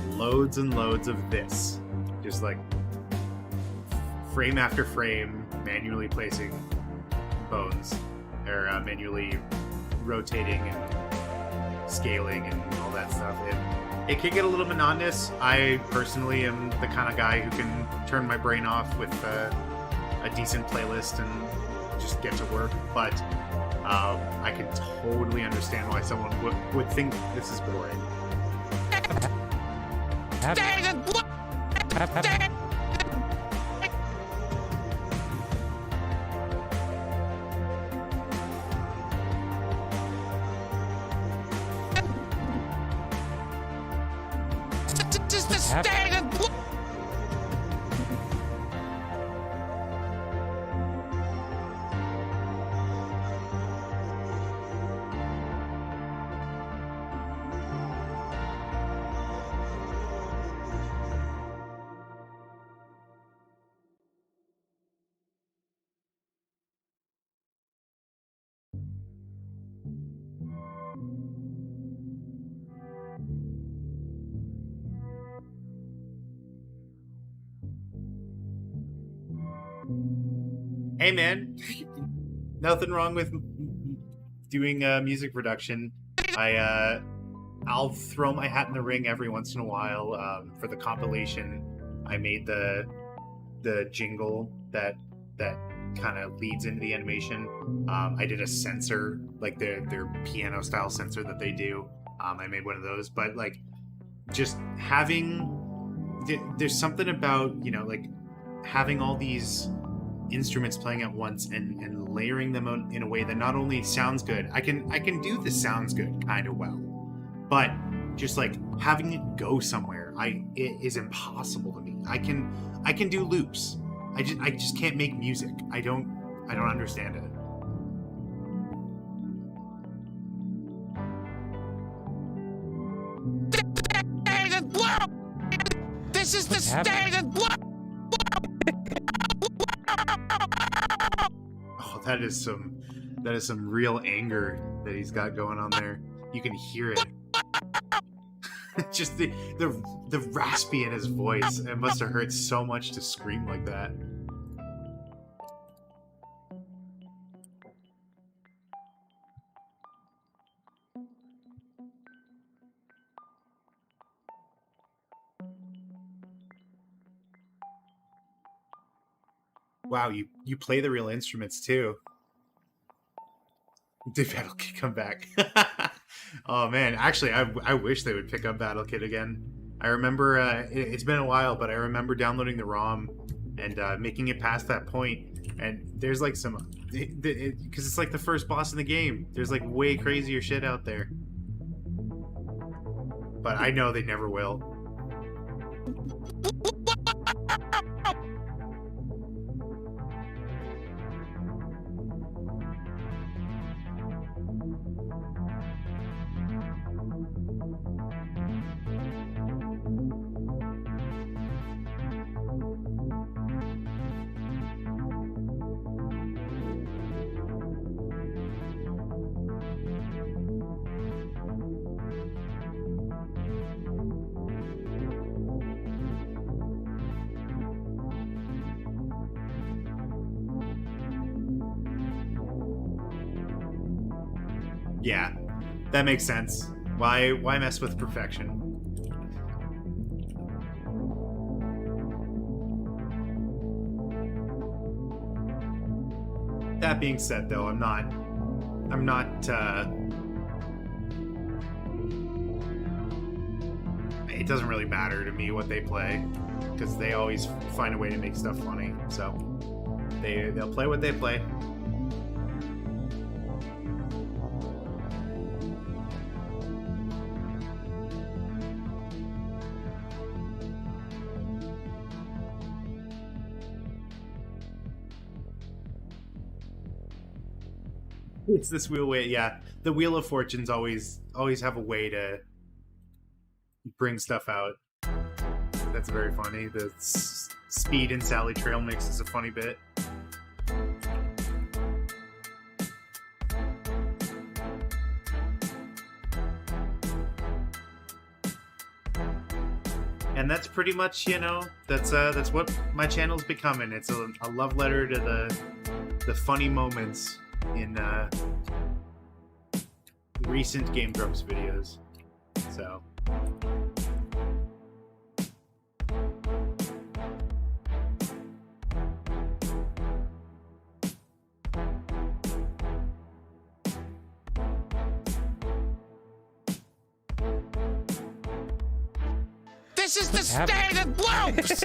loads and loads of this. Just like frame after frame, manually placing bones, or manually rotating and scaling and all that stuff. It can get a little monotonous. I personally am the kind of guy who can turn my brain off with a decent playlist and just get to work, but I can totally understand why someone would think this is boring. Hey man, nothing wrong with doing music production. I'll throw my hat in the ring every once in a while. For the compilation, I made the jingle that kind of leads into the animation. I did a censor, like their piano style censor that they do. I made one of those, but like just having there's something about, you know, like having all these instruments playing at once and layering them out in a way that not only sounds good, I can do the sounds good kind of well, but just like having it go somewhere, it is impossible to me. I can do loops. I just can't make music. I don't understand it. This is the standard blow. Oh, that is some real anger that he's got going on there. You can hear it. Just the raspy in his voice. It must have hurt so much to scream like that. Wow, you play the real instruments too. Did Battle Kid come back? Oh man, actually, I wish they would pick up Battle Kid again. I remember it's been a while, but I remember downloading the ROM and making it past that point. And there's like some, because it's like the first boss in the game. There's like way crazier shit out there. But I know they never will. Yeah, that makes sense. Why mess with perfection? That being said, though, I'm not doesn't really matter to me what they play, because they always find a way to make stuff funny. So they'll play what they play. It's this wheel way, yeah. The Wheel of Fortunes always have a way to bring stuff out. That's very funny. The Speed and Sally trail mix is a funny bit. And that's pretty much, that's what my channel's becoming. It's a love letter to the funny moments in recent Game Grumps videos. So This is the standard loops!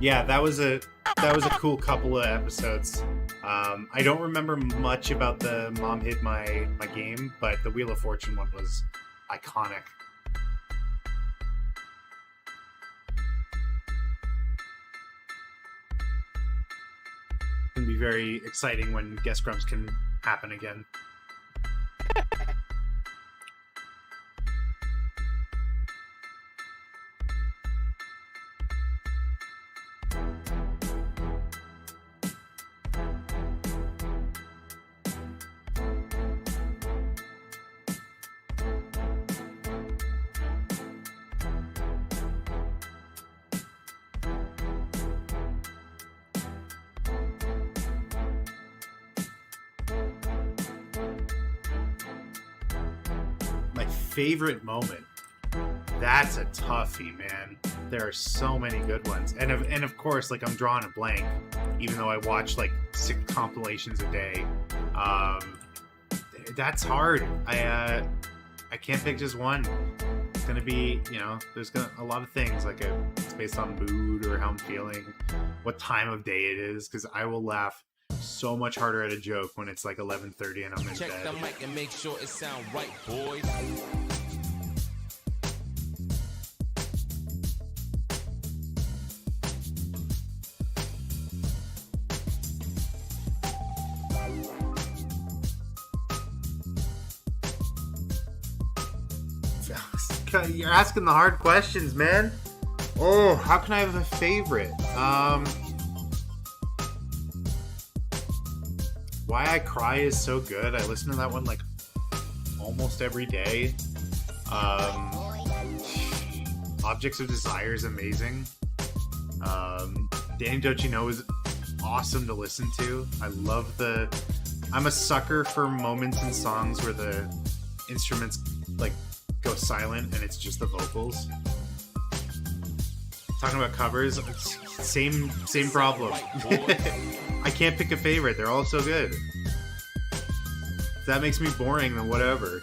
yeah, that was a cool couple of episodes. I don't remember much about the Mom Hid My Game, but the Wheel of Fortune one was iconic. It's gonna be very exciting when guest grumps can happen again. My favorite moment. That's a toughie, man. There are so many good ones, and of course, like, I'm drawing a blank, even though I watch like 6 compilations a day. That's hard. I can't pick just one. It's gonna be, there's a lot of things, like it's based on mood or how I'm feeling, what time of day it is, because I will laugh so much harder at a joke when it's like 11:30 and I'm in Check bed. the mic and make sure it sound right, boys. You're asking the hard questions, man. Oh, how can I have a favorite? Why I Cry is so good. I listen to that one like almost every day. Objects of Desire is amazing. Danny Don't You Know is awesome to listen to. I'm a sucker for moments in songs where the instruments like go silent and it's just the vocals. Talking about covers, same problem. I can't pick a favorite. They're all so good. If that makes me boring, then whatever.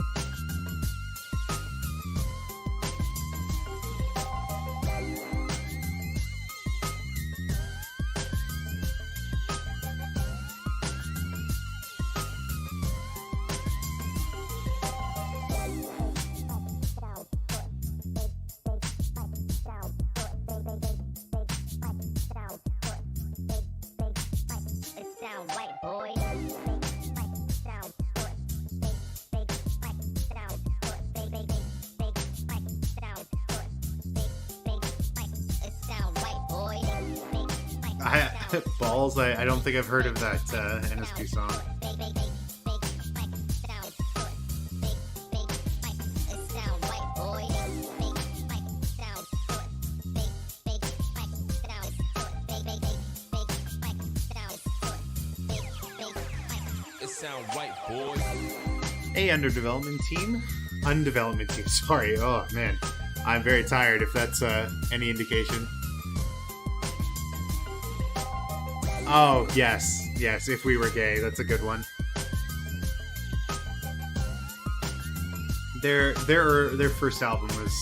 Balls, I don't think I've heard of that NSP song. It sound right, boys. Hey, Undevelopment team, sorry. Oh man, I'm very tired, if that's any indication. Oh, yes. Yes, If We Were Gay. That's a good one. Their first album was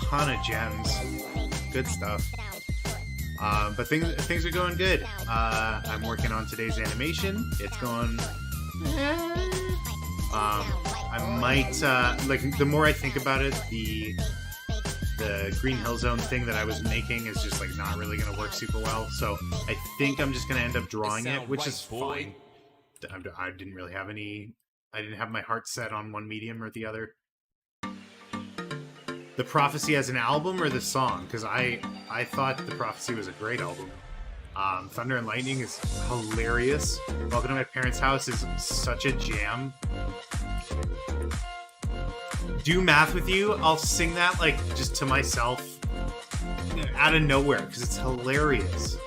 a ton of gems. Good stuff. But things are going good. I'm working on today's animation. It's going... I might... like, the more I think about it, the Green Hill Zone thing that I was making is just, like, not really going to work super well. So I think I'm just going to end up drawing it, which is fine. I didn't really have any... I didn't have my heart set on one medium or the other. The Prophecy as an album or the song? Because I thought The Prophecy was a great album. Thunder and Lightning is hilarious. Welcome to My Parents' House is such a jam. Do Math With You, I'll sing that like just to myself out of nowhere because it's hilarious.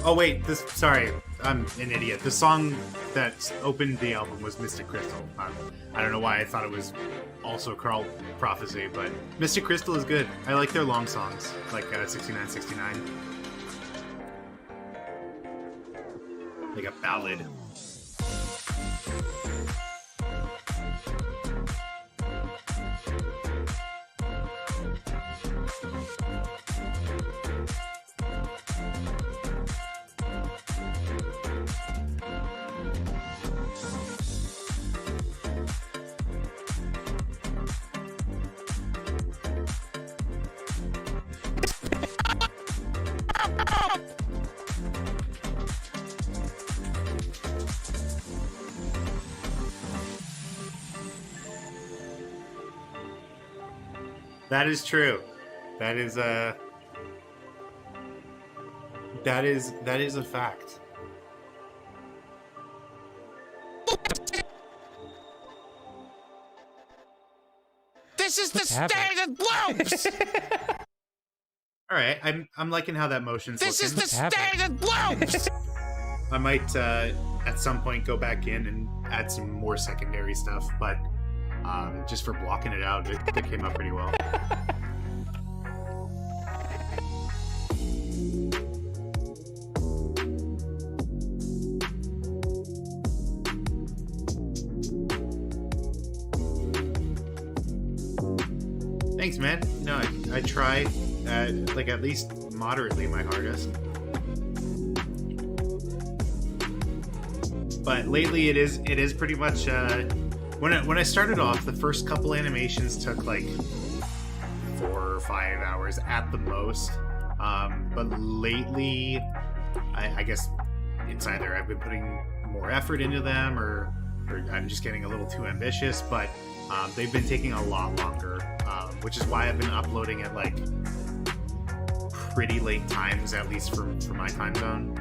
Oh wait, sorry, I'm an idiot. The song that opened the album was Mystic Crystal. I don't know why I thought it was also called Prophecy, but Mystic Crystal is good. I like their long songs, like 6969. Like a ballad. That is true. That is a fact. This is the standard loops. All right, I'm liking how that motion's This looking. is the standard loops. I might at some point go back in and add some more secondary stuff, but just for blocking it out, it came out pretty well. Thanks, man. No, I try, like at least moderately my hardest. But lately, it is pretty much. When I started off, the first couple animations took like 4 or 5 hours at the most. But lately, I guess it's either I've been putting more effort into them, or I'm just getting a little too ambitious. But they've been taking a lot longer, which is why I've been uploading at like pretty late times, at least for my time zone.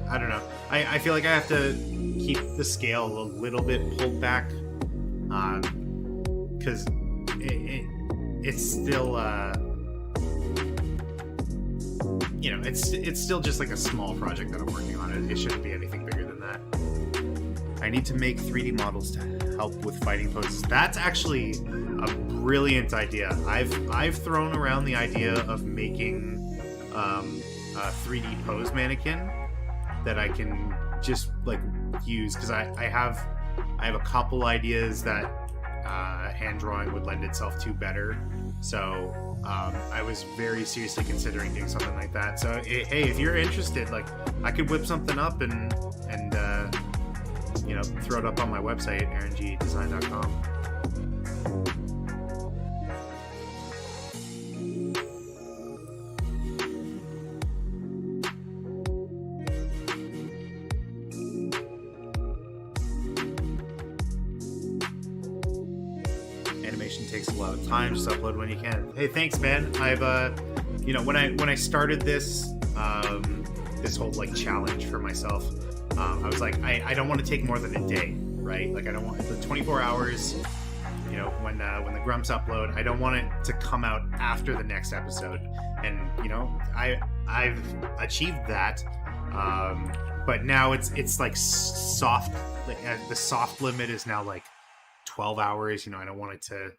I don't know. I feel like I have to keep the scale a little bit pulled back, because it's still, it's still just like a small project that I'm working on. It shouldn't be anything bigger than that. I need to make 3D models to help with fighting poses. That's actually a brilliant idea. I've thrown around the idea of making a 3D pose mannequin that I can just like use, because I have a couple ideas that hand drawing would lend itself to better. So I was very seriously considering doing something like that. So hey, if you're interested, like I could whip something up and throw it up on my website, arongdesign.com. animation takes a lot of time. Just upload when you can. Hey, thanks, man. I've you know, when I started this this whole like challenge for myself, I was like, I don't want to take more than a day, right? Like I don't want the 24 hours. You know, when the grumps upload, I don't want it to come out after the next episode. And you know, I've achieved that. But now it's like soft. The soft limit is now like 12 hours. You know, I don't want to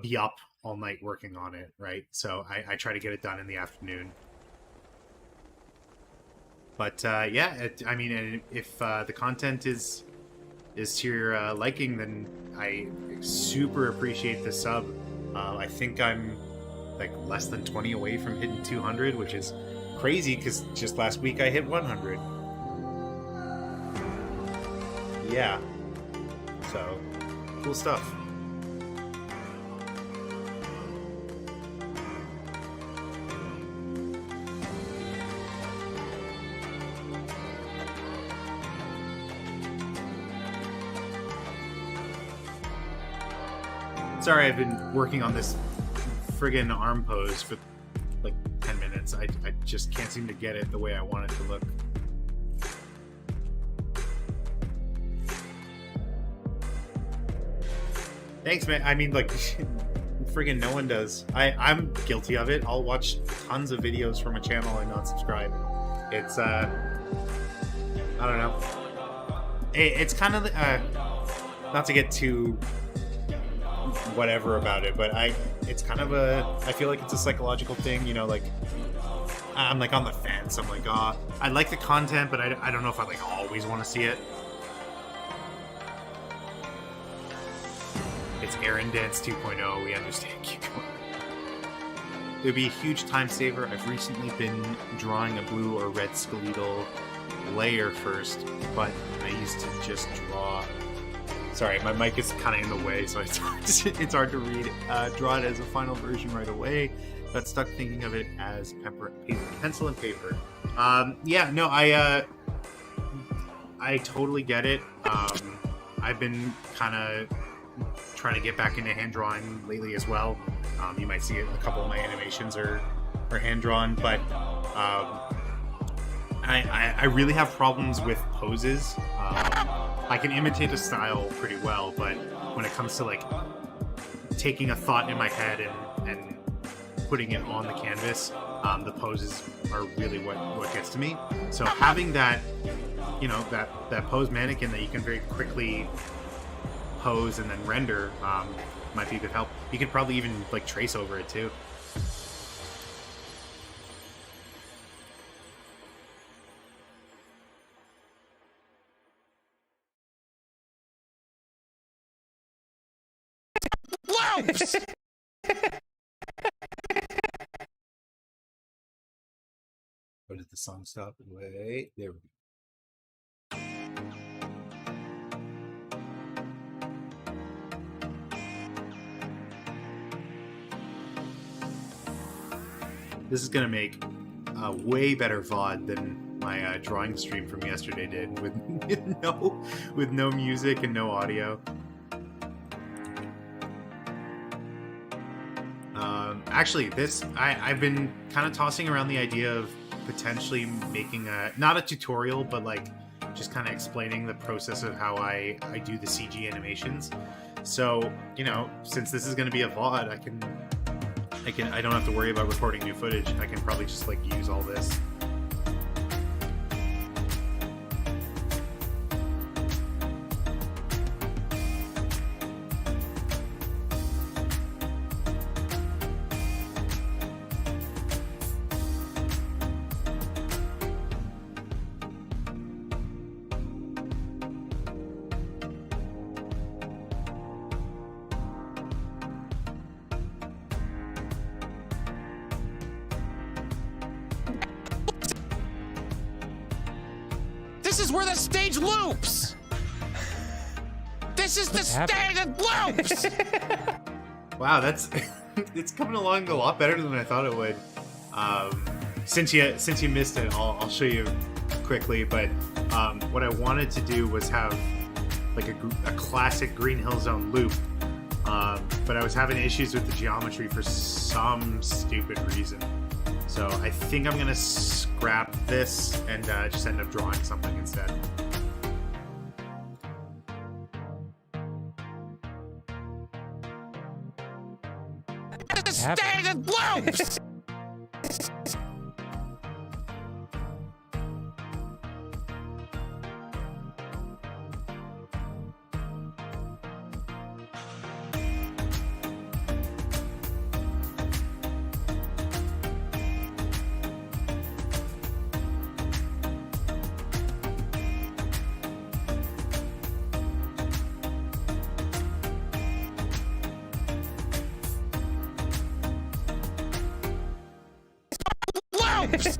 be up all night working on it, right? So I try to get it done in the afternoon. But yeah, I mean, if the content is to your liking, then I super appreciate the sub. I think I'm like less than 20 away from hitting 200, which is crazy because just last week I hit 100. Yeah. So, cool stuff. Sorry, I've been working on this friggin' arm pose for like 10 minutes. I just can't seem to get it the way I want it to look. Thanks, man. I mean, like, friggin' no one does. I'm guilty of it. I'll watch tons of videos from a channel and not subscribe. It's, I don't know. It's kind of, not to get too whatever about it, but it's kind of I feel like it's a psychological thing, you know, like I'm like on the fence. I'm like, oh, I like the content, but I don't know if I like always want to see it. It's Aaron Dance 2.0. We understand. Keep going. It would be a huge time saver. I've recently been drawing a blue or red skeletal layer first, but I used to just draw. Sorry, my mic is kind of in the way, so it's hard to read. Draw it as a final version right away. Got stuck thinking of it as pencil and paper. Yeah, no, I totally get it. I've been kind of trying to get back into hand drawing lately as well. You might see a couple of my animations are hand drawn, but I really have problems with poses. I can imitate a style pretty well, but when it comes to like taking a thought in my head and putting it on the canvas, the poses are really what gets to me. So having that, you know, that pose mannequin that you can very quickly pose and then render might be a good help. You could probably even like trace over it too. Loops! What did the song stop? Wait, there we go. This is gonna make a way better VOD than my drawing stream from yesterday did, with no music and no audio. Actually, I've been kind of tossing around the idea of potentially making not a tutorial, but like just kind of explaining the process of how I do the CG animations. So, you know, since this is going to be a VOD, I don't have to worry about recording new footage. I can probably just like use all this. This is where the stage loops! This is the stage that loops! Wow, that's it's coming along a lot better than I thought it would. Since you missed it, I'll show you quickly. But what I wanted to do was have like a classic Green Hill Zone loop, but I was having issues with the geometry for some stupid reason. So I think I'm gonna scrap this and just end up drawing something instead. The standard loops! Loops!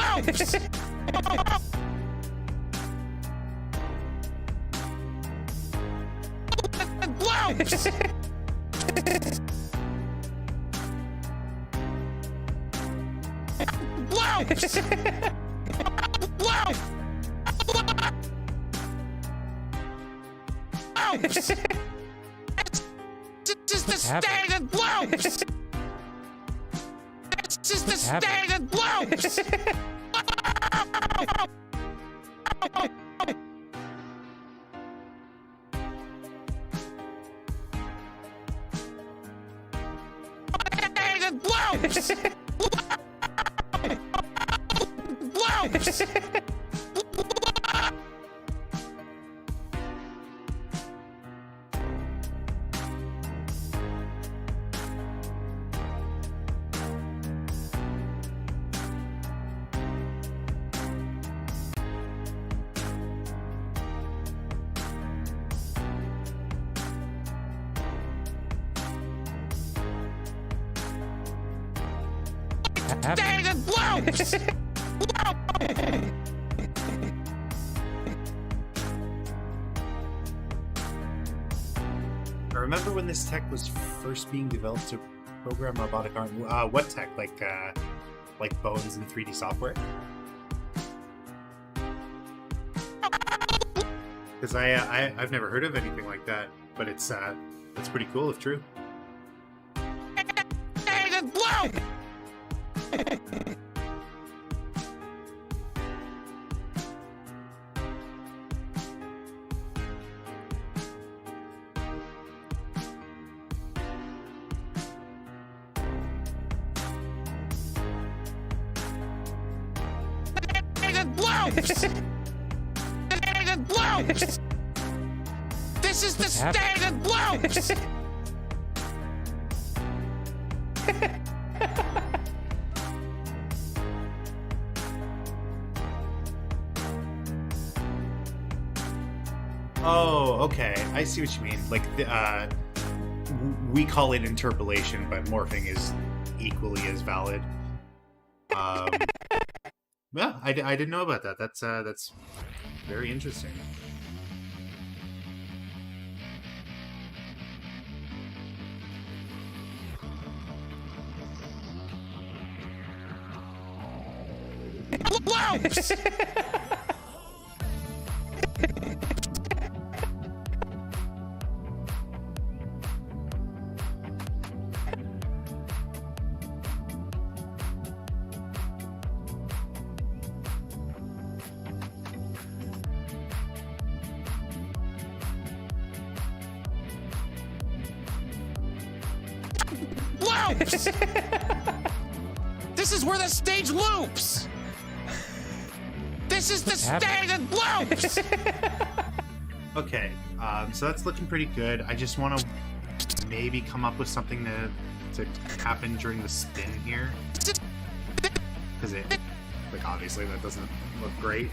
Loops! Loops! Loops! Loops! Loops! It's just the standard loops! It's just the standard loops! Standard loops! Loops! Standard loops! I remember when this tech was first being developed to program robotic arm. What tech? Like bones in 3D software? Because I've never heard of anything like that, but it's pretty cool if true. Standard loop! Standard loops! This is the standard loops! Oh, okay. I see what you mean. Like, we call it interpolation, but morphing is equally as valid. Yeah, I didn't know about that. That's very interesting. Loops! Loops! This is where the stage loops! This is the standard loops! Okay, so that's looking pretty good. I just want to maybe come up with something to happen during the spin here. Because like, obviously that doesn't look great.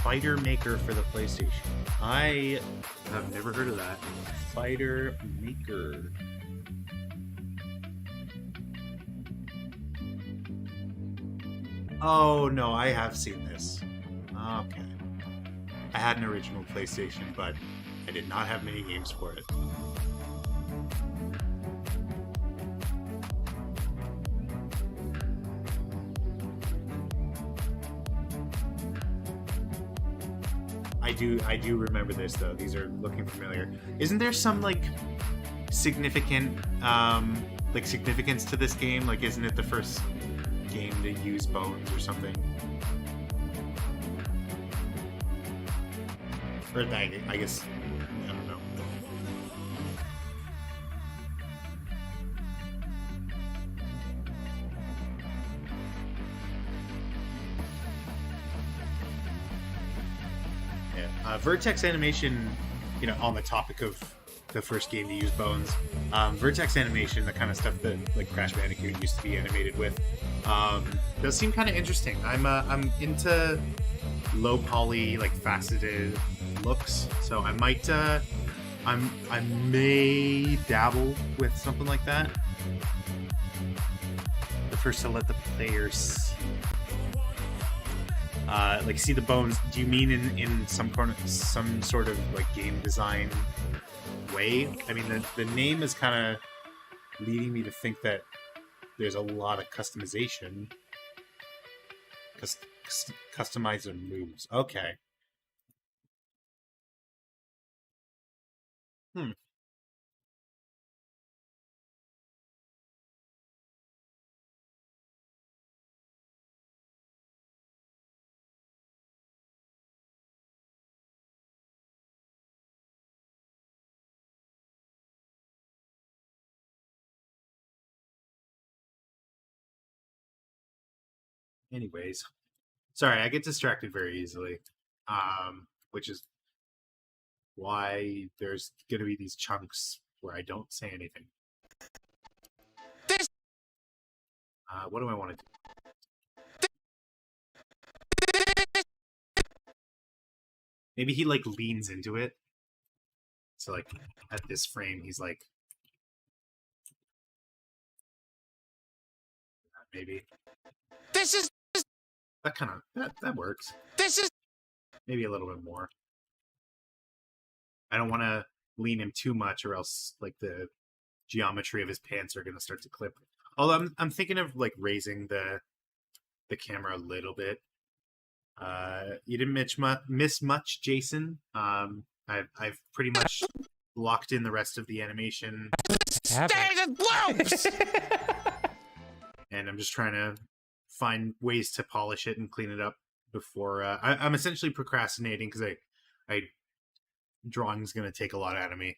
Fighter Maker for the PlayStation. I have never heard of that. Fighter Maker. Oh no, I have seen this. Okay. I had an original PlayStation, but I did not have many games for it. I do remember this though. These are looking familiar. Isn't there some like significant significance to this game? Like isn't it the first game to use bones or something? Or I guess I don't know. Yeah. Vertex Animation, you know, on the topic of the first game to use bones, Vertex Animation, the kind of stuff that like Crash Bandicoot used to be animated with, does seem kind of interesting. I'm into low poly, like faceted looks, so I might I may dabble with something like that. The first to let the player see. Like see the bones. Do you mean in some sort of like game design way? I mean the name is kind of leading me to think that there's a lot of customization. Customizer moves. Okay. Anyways, sorry, I get distracted very easily, which is why there's going to be these chunks where I don't say anything. This What do I want to do? Maybe he like leans into it. So like at this frame, he's like, maybe this is that kind of that works. this is Maybe a little bit more. I don't want to lean him too much, or else like the geometry of his pants are going to start to clip. Although I'm thinking of like raising the camera a little bit. You didn't miss much, Jason. I've pretty much locked in the rest of the animation, standard loops. and I'm just trying to find ways to polish it and clean it up before I'm essentially procrastinating because I drawing's going to take a lot out of me.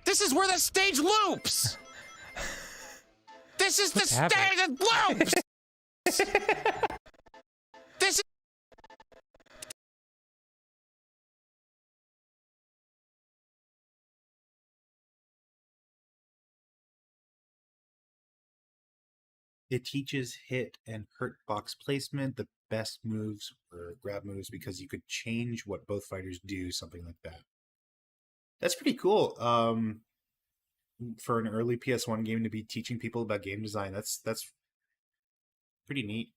This is where the stage loops. This is the standard loops. This is It teaches hit and hurt box placement, the best moves or grab moves, because you could change what both fighters do, something like that. That's pretty cool. For an early PS1 game to be teaching people about game design, that's pretty neat.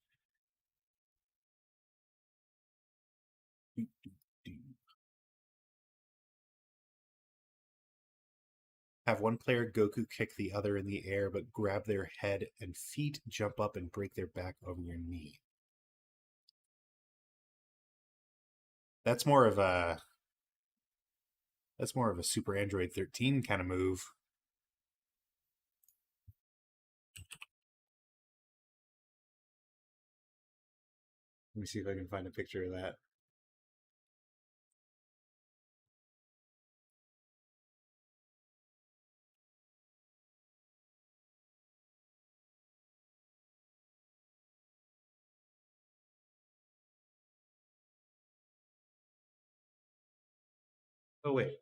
Have one player Goku kick the other in the air, but grab their head and feet, jump up and break their back over your knee. That's more of a Super Android 13 kind of move. Let me see if I can find a picture of that. Oh wait,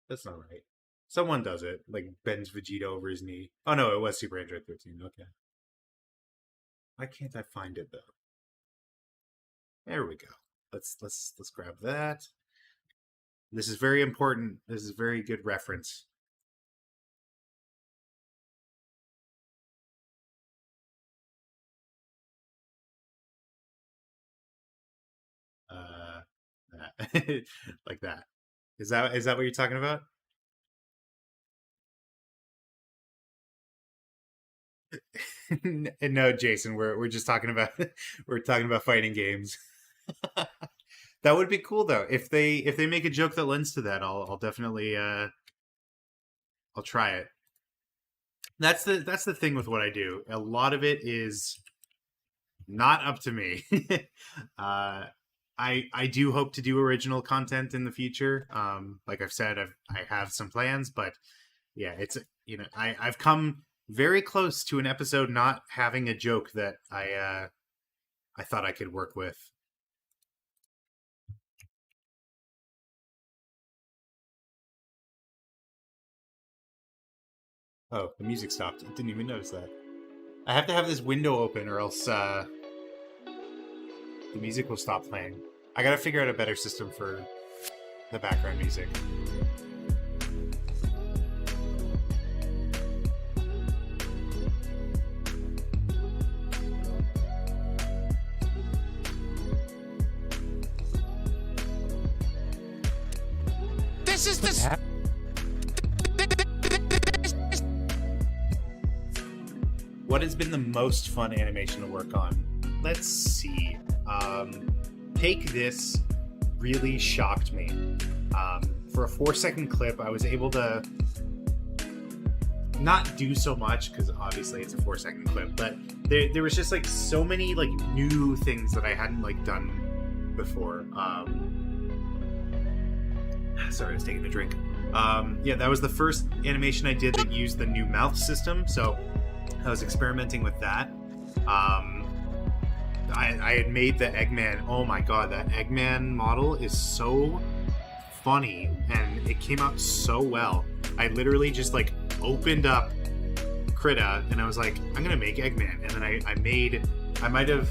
that's not right. Someone does it, like bends Vegeta over his knee. Oh no, it was Super Android 13. Okay. Why can't I find it though? There we go. Let's grab that. This is very important. This is very good reference. Like that. Is that what you're talking about? No, Jason, we're just talking about we're talking about fighting games. That would be cool though. If they make a joke that lends to that, I'll definitely I'll try it. That's the thing with what I do. A lot of it is not up to me. I do hope to do original content in the future. Like I've said, I have some plans, but yeah, it's I've come very close to an episode not having a joke that I thought I could work with. Oh, the music stopped. I didn't even notice that. I have to have this window open or else the music will stop playing. I gotta figure out a better system for the background music. This is the... What has been the most fun animation to work on? Let's see. Take This really shocked me. For a 4-second clip, I was able to not do so much because obviously it's a 4-second clip, but there was just like so many like new things that I hadn't like done before. Sorry, I was taking a drink. Yeah, that was the first animation I did that used the new mouth system, so I was experimenting with that. I had made the Eggman. Oh my god, that Eggman model is so funny, and it came out so well. I literally just like opened up Krita, and I was like, I'm gonna make Eggman, and then I might have.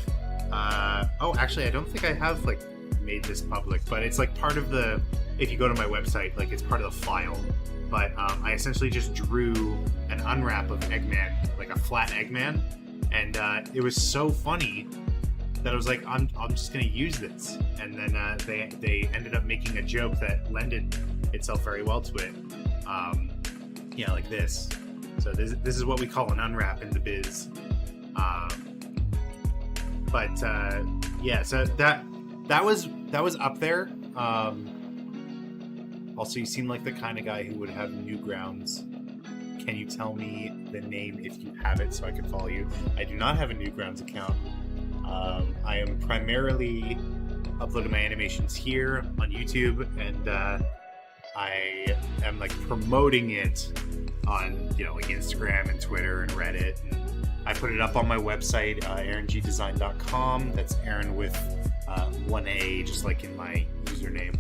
Oh, actually, I don't think I have like made this public, but it's like part of the. If you go to my website, like it's part of the file. But I essentially just drew an unwrap of Eggman, like a flat Eggman, and it was so funny that I was like, I'm just gonna use this. And then they ended up making a joke that lended itself very well to it. Yeah, like this. So this is what we call an unwrap in the biz. But yeah, so that was up there. Also, you seem like the kind of guy who would have Newgrounds. Can you tell me the name if you have it so I can follow you? I do not have a Newgrounds account. I am primarily uploading my animations here on YouTube, and I am like promoting it on like Instagram and Twitter and Reddit. And I put it up on my website, aarongdesign.com. That's Aaron with 1A, just like in my username.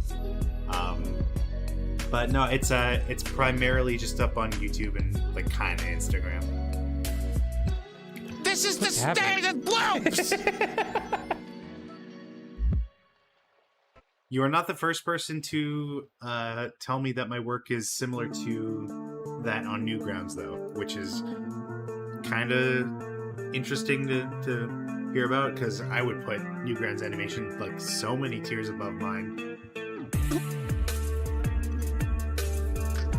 But no, it's primarily just up on YouTube and like kind of Instagram. This is the standard loops! You are not the first person to tell me that my work is similar to that on Newgrounds, though, which is kind of interesting to hear about, because I would put Newgrounds animation like so many tiers above mine.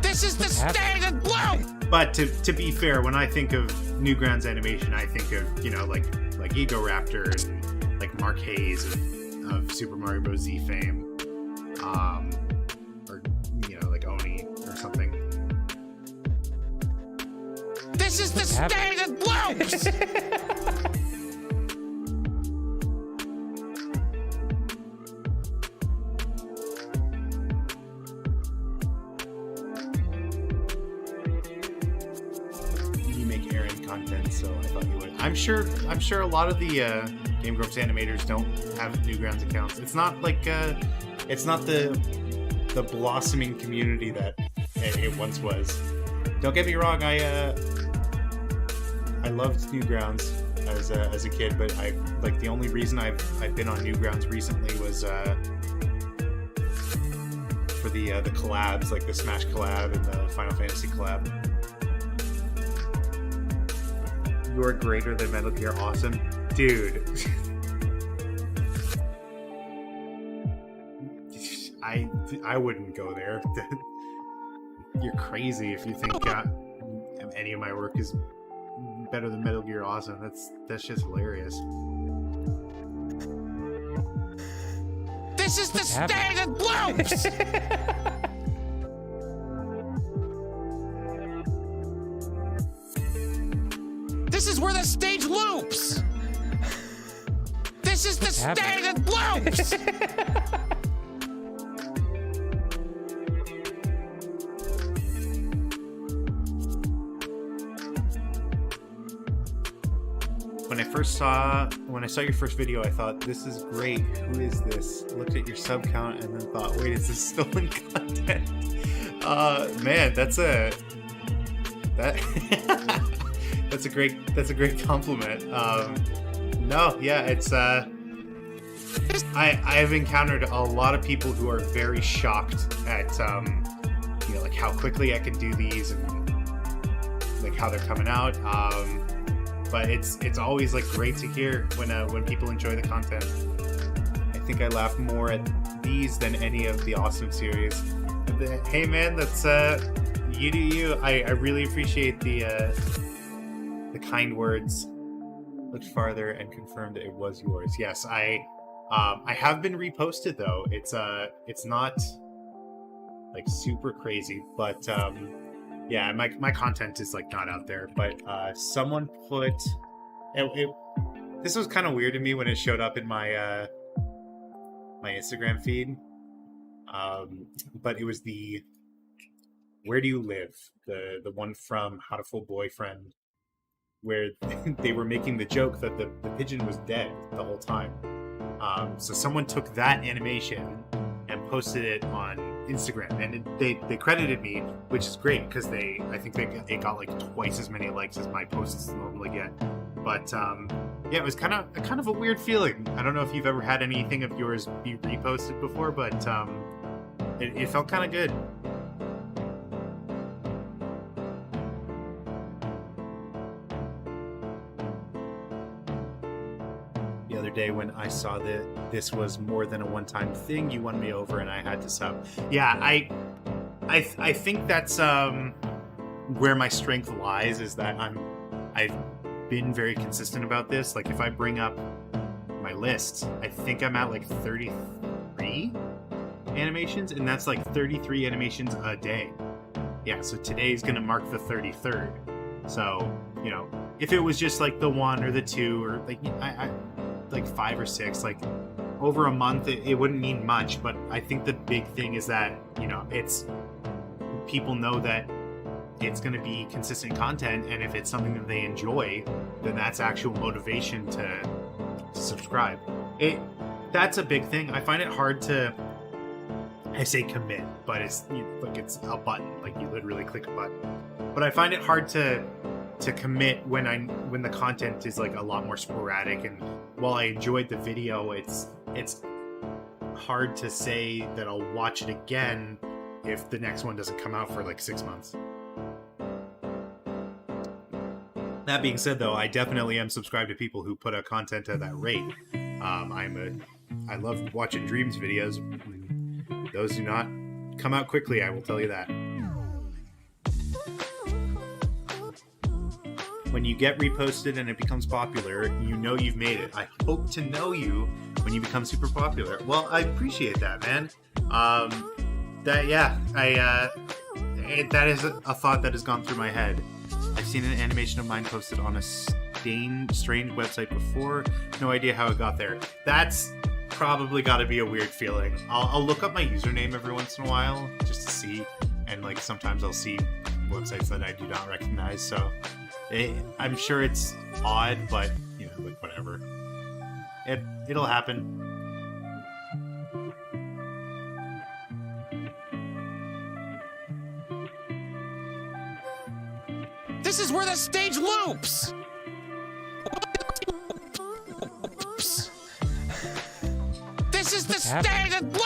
This is the standard loop! But to be fair, when I think of Newgrounds animation, I think of like Ego Raptor and like Mark Hayes of Super Mario Bros. Z fame, or like Oni or something. This is the standard loops! Content, so I thought you would. I'm sure a lot of the Game Grumps animators don't have Newgrounds accounts. It's not like it's not the blossoming community that it once was. Don't get me wrong, I loved Newgrounds. as a kid, but I like the only reason I've been on Newgrounds recently was for the collabs, like the Smash collab and the Final Fantasy collab. You're greater than Metal Gear Awesome, dude. I wouldn't go there. You're crazy if you think any of my work is better than Metal Gear Awesome. That's just hilarious. This is the standard loops! This is where the stage loops! This is the standard loops! When I saw your first video, I thought, this is great. Who is this? Looked at your sub count and then thought, wait, is this stolen content? Man, that's a great compliment. No, yeah, it's I've encountered a lot of people who are very shocked at like how quickly I can do these and like how they're coming out. But it's always like great to hear when people enjoy the content. I think I laugh more at these than any of the Awesome series. Hey man, that's you do you. I really appreciate the kind words. Looked farther and confirmed it was yours. Yes, I have been reposted though. It's not like super crazy, but yeah, my content is like not out there, but someone put this was kind of weird to me when it showed up in my my Instagram feed, but it was the Where Do You Live, the one from How to Fool Boyfriend, where they were making the joke that the pigeon was dead the whole time. So someone took that animation and posted it on Instagram, and they credited me, which is great because I think it got like twice as many likes as my posts normally get. But yeah, it was kind of a weird feeling. I don't know if you've ever had anything of yours be reposted before, but it felt kind of good. The other day when I saw that this was more than a one-time thing, you won me over and I had to sub. Yeah, I think that's where my strength lies, is that I've been very consistent about this. Like if I bring up my list, I think I'm at like 33 animations, and that's like 33 animations a day. Yeah, so today's gonna mark the 33rd. So, you know, if it was just like the one or the two or like I like 5 or 6, like over a month, it wouldn't mean much. But I think the big thing is that, you know, it's people know that it's going to be consistent content, and if it's something that they enjoy, then that's actual motivation to subscribe. That's a big thing. I find it hard to, I say commit, but it's like it's a button, like you literally click a button. But I find it hard to commit when the content is like a lot more sporadic, and while I enjoyed the video, it's hard to say that I'll watch it again if the next one doesn't come out for like 6 months. That being said, though, I definitely am subscribed to people who put out content at that rate. I love watching Dreams videos. Those do not come out quickly, I will tell you that. When you get reposted and it becomes popular, you know you've made it. I hope to know you when you become super popular. Well, I appreciate that, man. That is a thought that has gone through my head. I've seen an animation of mine posted on a strange website before. No idea how it got there. That's probably got to be a weird feeling. I'll look up my username every once in a while just to see, and like sometimes I'll see websites that I do not recognize. So I'm sure it's odd, but you know, like whatever. It'll happen. This is where the stage loops! stage is blue!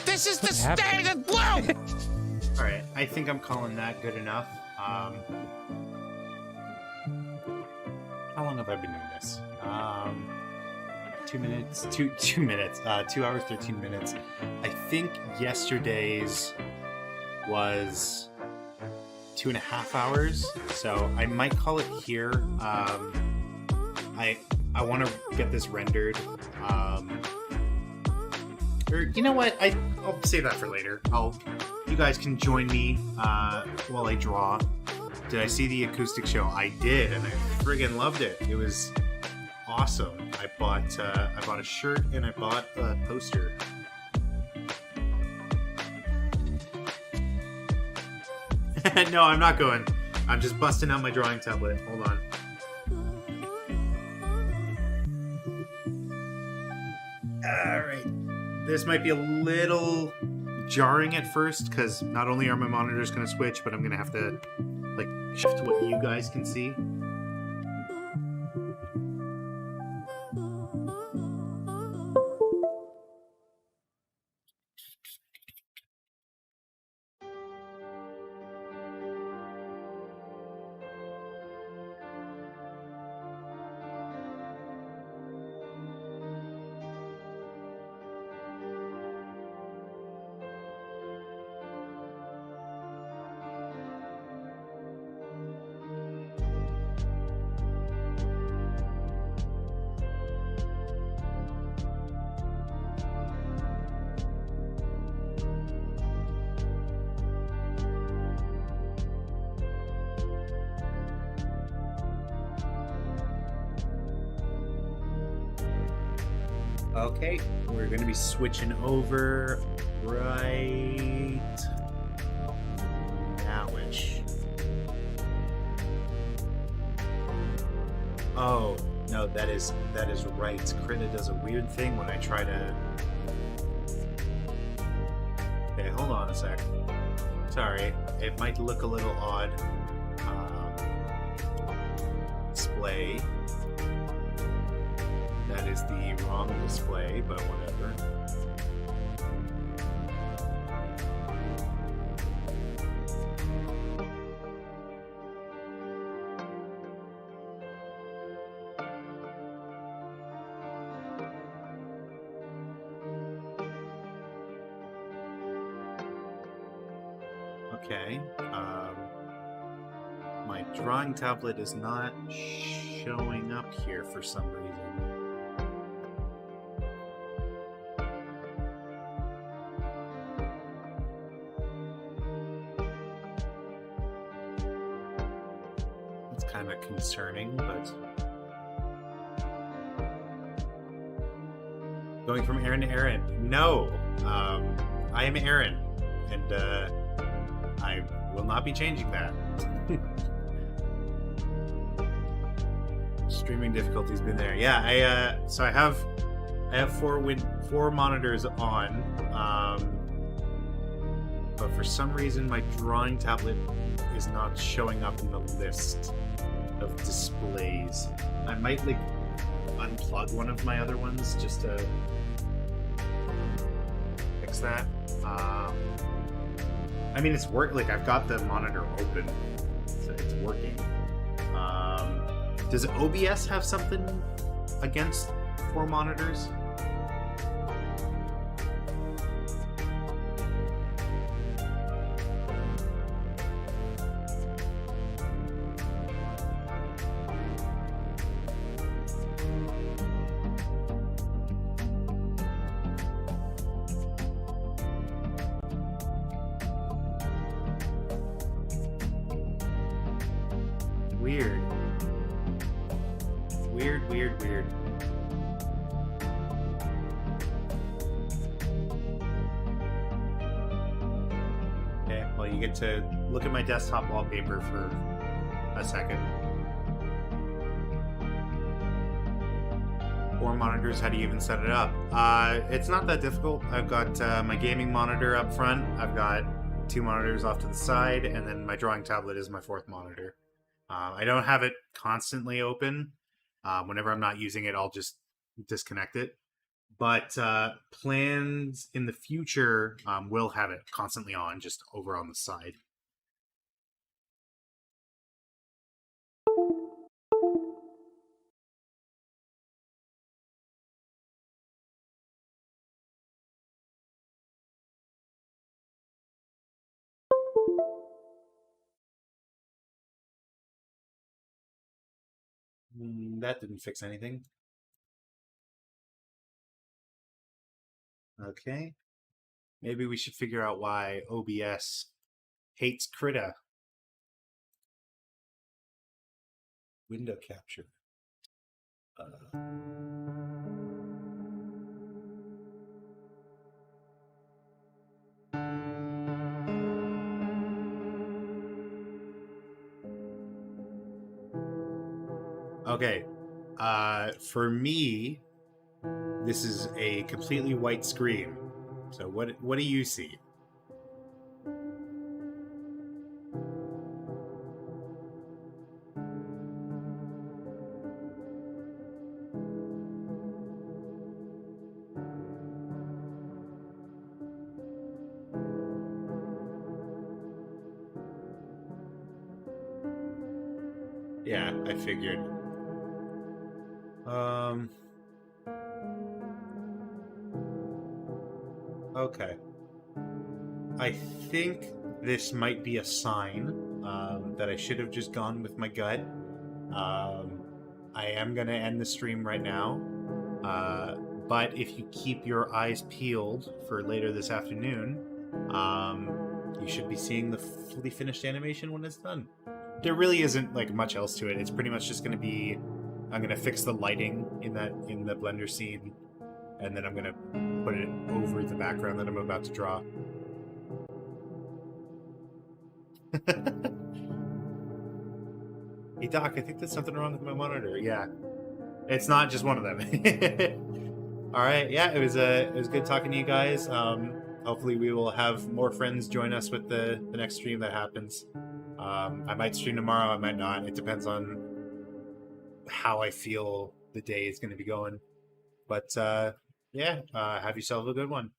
This is the stage is blue! All right, I think I'm calling that good enough. How long have I been doing this? 2 minutes, 2 minutes, 2 hours, 13 minutes. I think yesterday's was 2.5 hours, so I might call it here. I want to get this rendered. Or you know what? I'll save that for later. You guys can join me while I draw. Did I see the acoustic show? I did, and I friggin' loved it. It was awesome. I bought a shirt and I bought a poster. No, I'm not going. I'm just busting out my drawing tablet. Hold on. Alright. This might be a little jarring at first, because not only are my monitors going to switch, but I'm going to have to like shift what you guys can see. Okay, we're going to be switching over right now-ish. Oh, no, that is right. Krita does a weird thing when I try to... Okay, hold on a sec. Sorry, it might look a little odd. Display. That is the wrong display, but whatever. Okay. My drawing tablet is not showing up here for some reason. Kind of concerning, but going from Aaron to Aaron. No, I am Aaron, and I will not be changing that. Streaming difficulty's been there. Yeah, so I have four monitors on, but for some reason my drawing tablet is not showing up in the list of displays. I might like unplug one of my other ones just to fix that. I mean, it's like I've got the monitor open, so it's working. Does OBS have something against 4 monitors? Weird. Weird. Okay, well, you get to look at my desktop wallpaper for a second. 4 monitors, how do you even set it up? It's not that difficult. I've got my gaming monitor up front. I've got 2 monitors off to the side, and then my drawing tablet is my 4th monitor. I don't have it constantly open. Whenever I'm not using it, I'll just disconnect it. But plans in the future will have it constantly on, just over on the side. That didn't fix anything. Okay. Maybe we should figure out why OBS hates Krita. Window capture. Okay. For me, this is a completely white screen. So what do you see? Yeah, I figured. Okay. I think this might be a sign that I should have just gone with my gut. I am going to end the stream right now. But if you keep your eyes peeled for later this afternoon, you should be seeing the fully finished animation when it's done. There really isn't like much else to it. It's pretty much just going to be, I'm going to fix the lighting in the Blender scene, and then I'm going to put it over the background that I'm about to draw. Hey Doc, I think there's something wrong with my monitor. Yeah, it's not just one of them. All right, yeah, it was good talking to you guys. Hopefully we will have more friends join us with the next stream that happens. I might stream tomorrow, I might not. It depends on how I feel the day is going to be going. But yeah, have yourself a good one.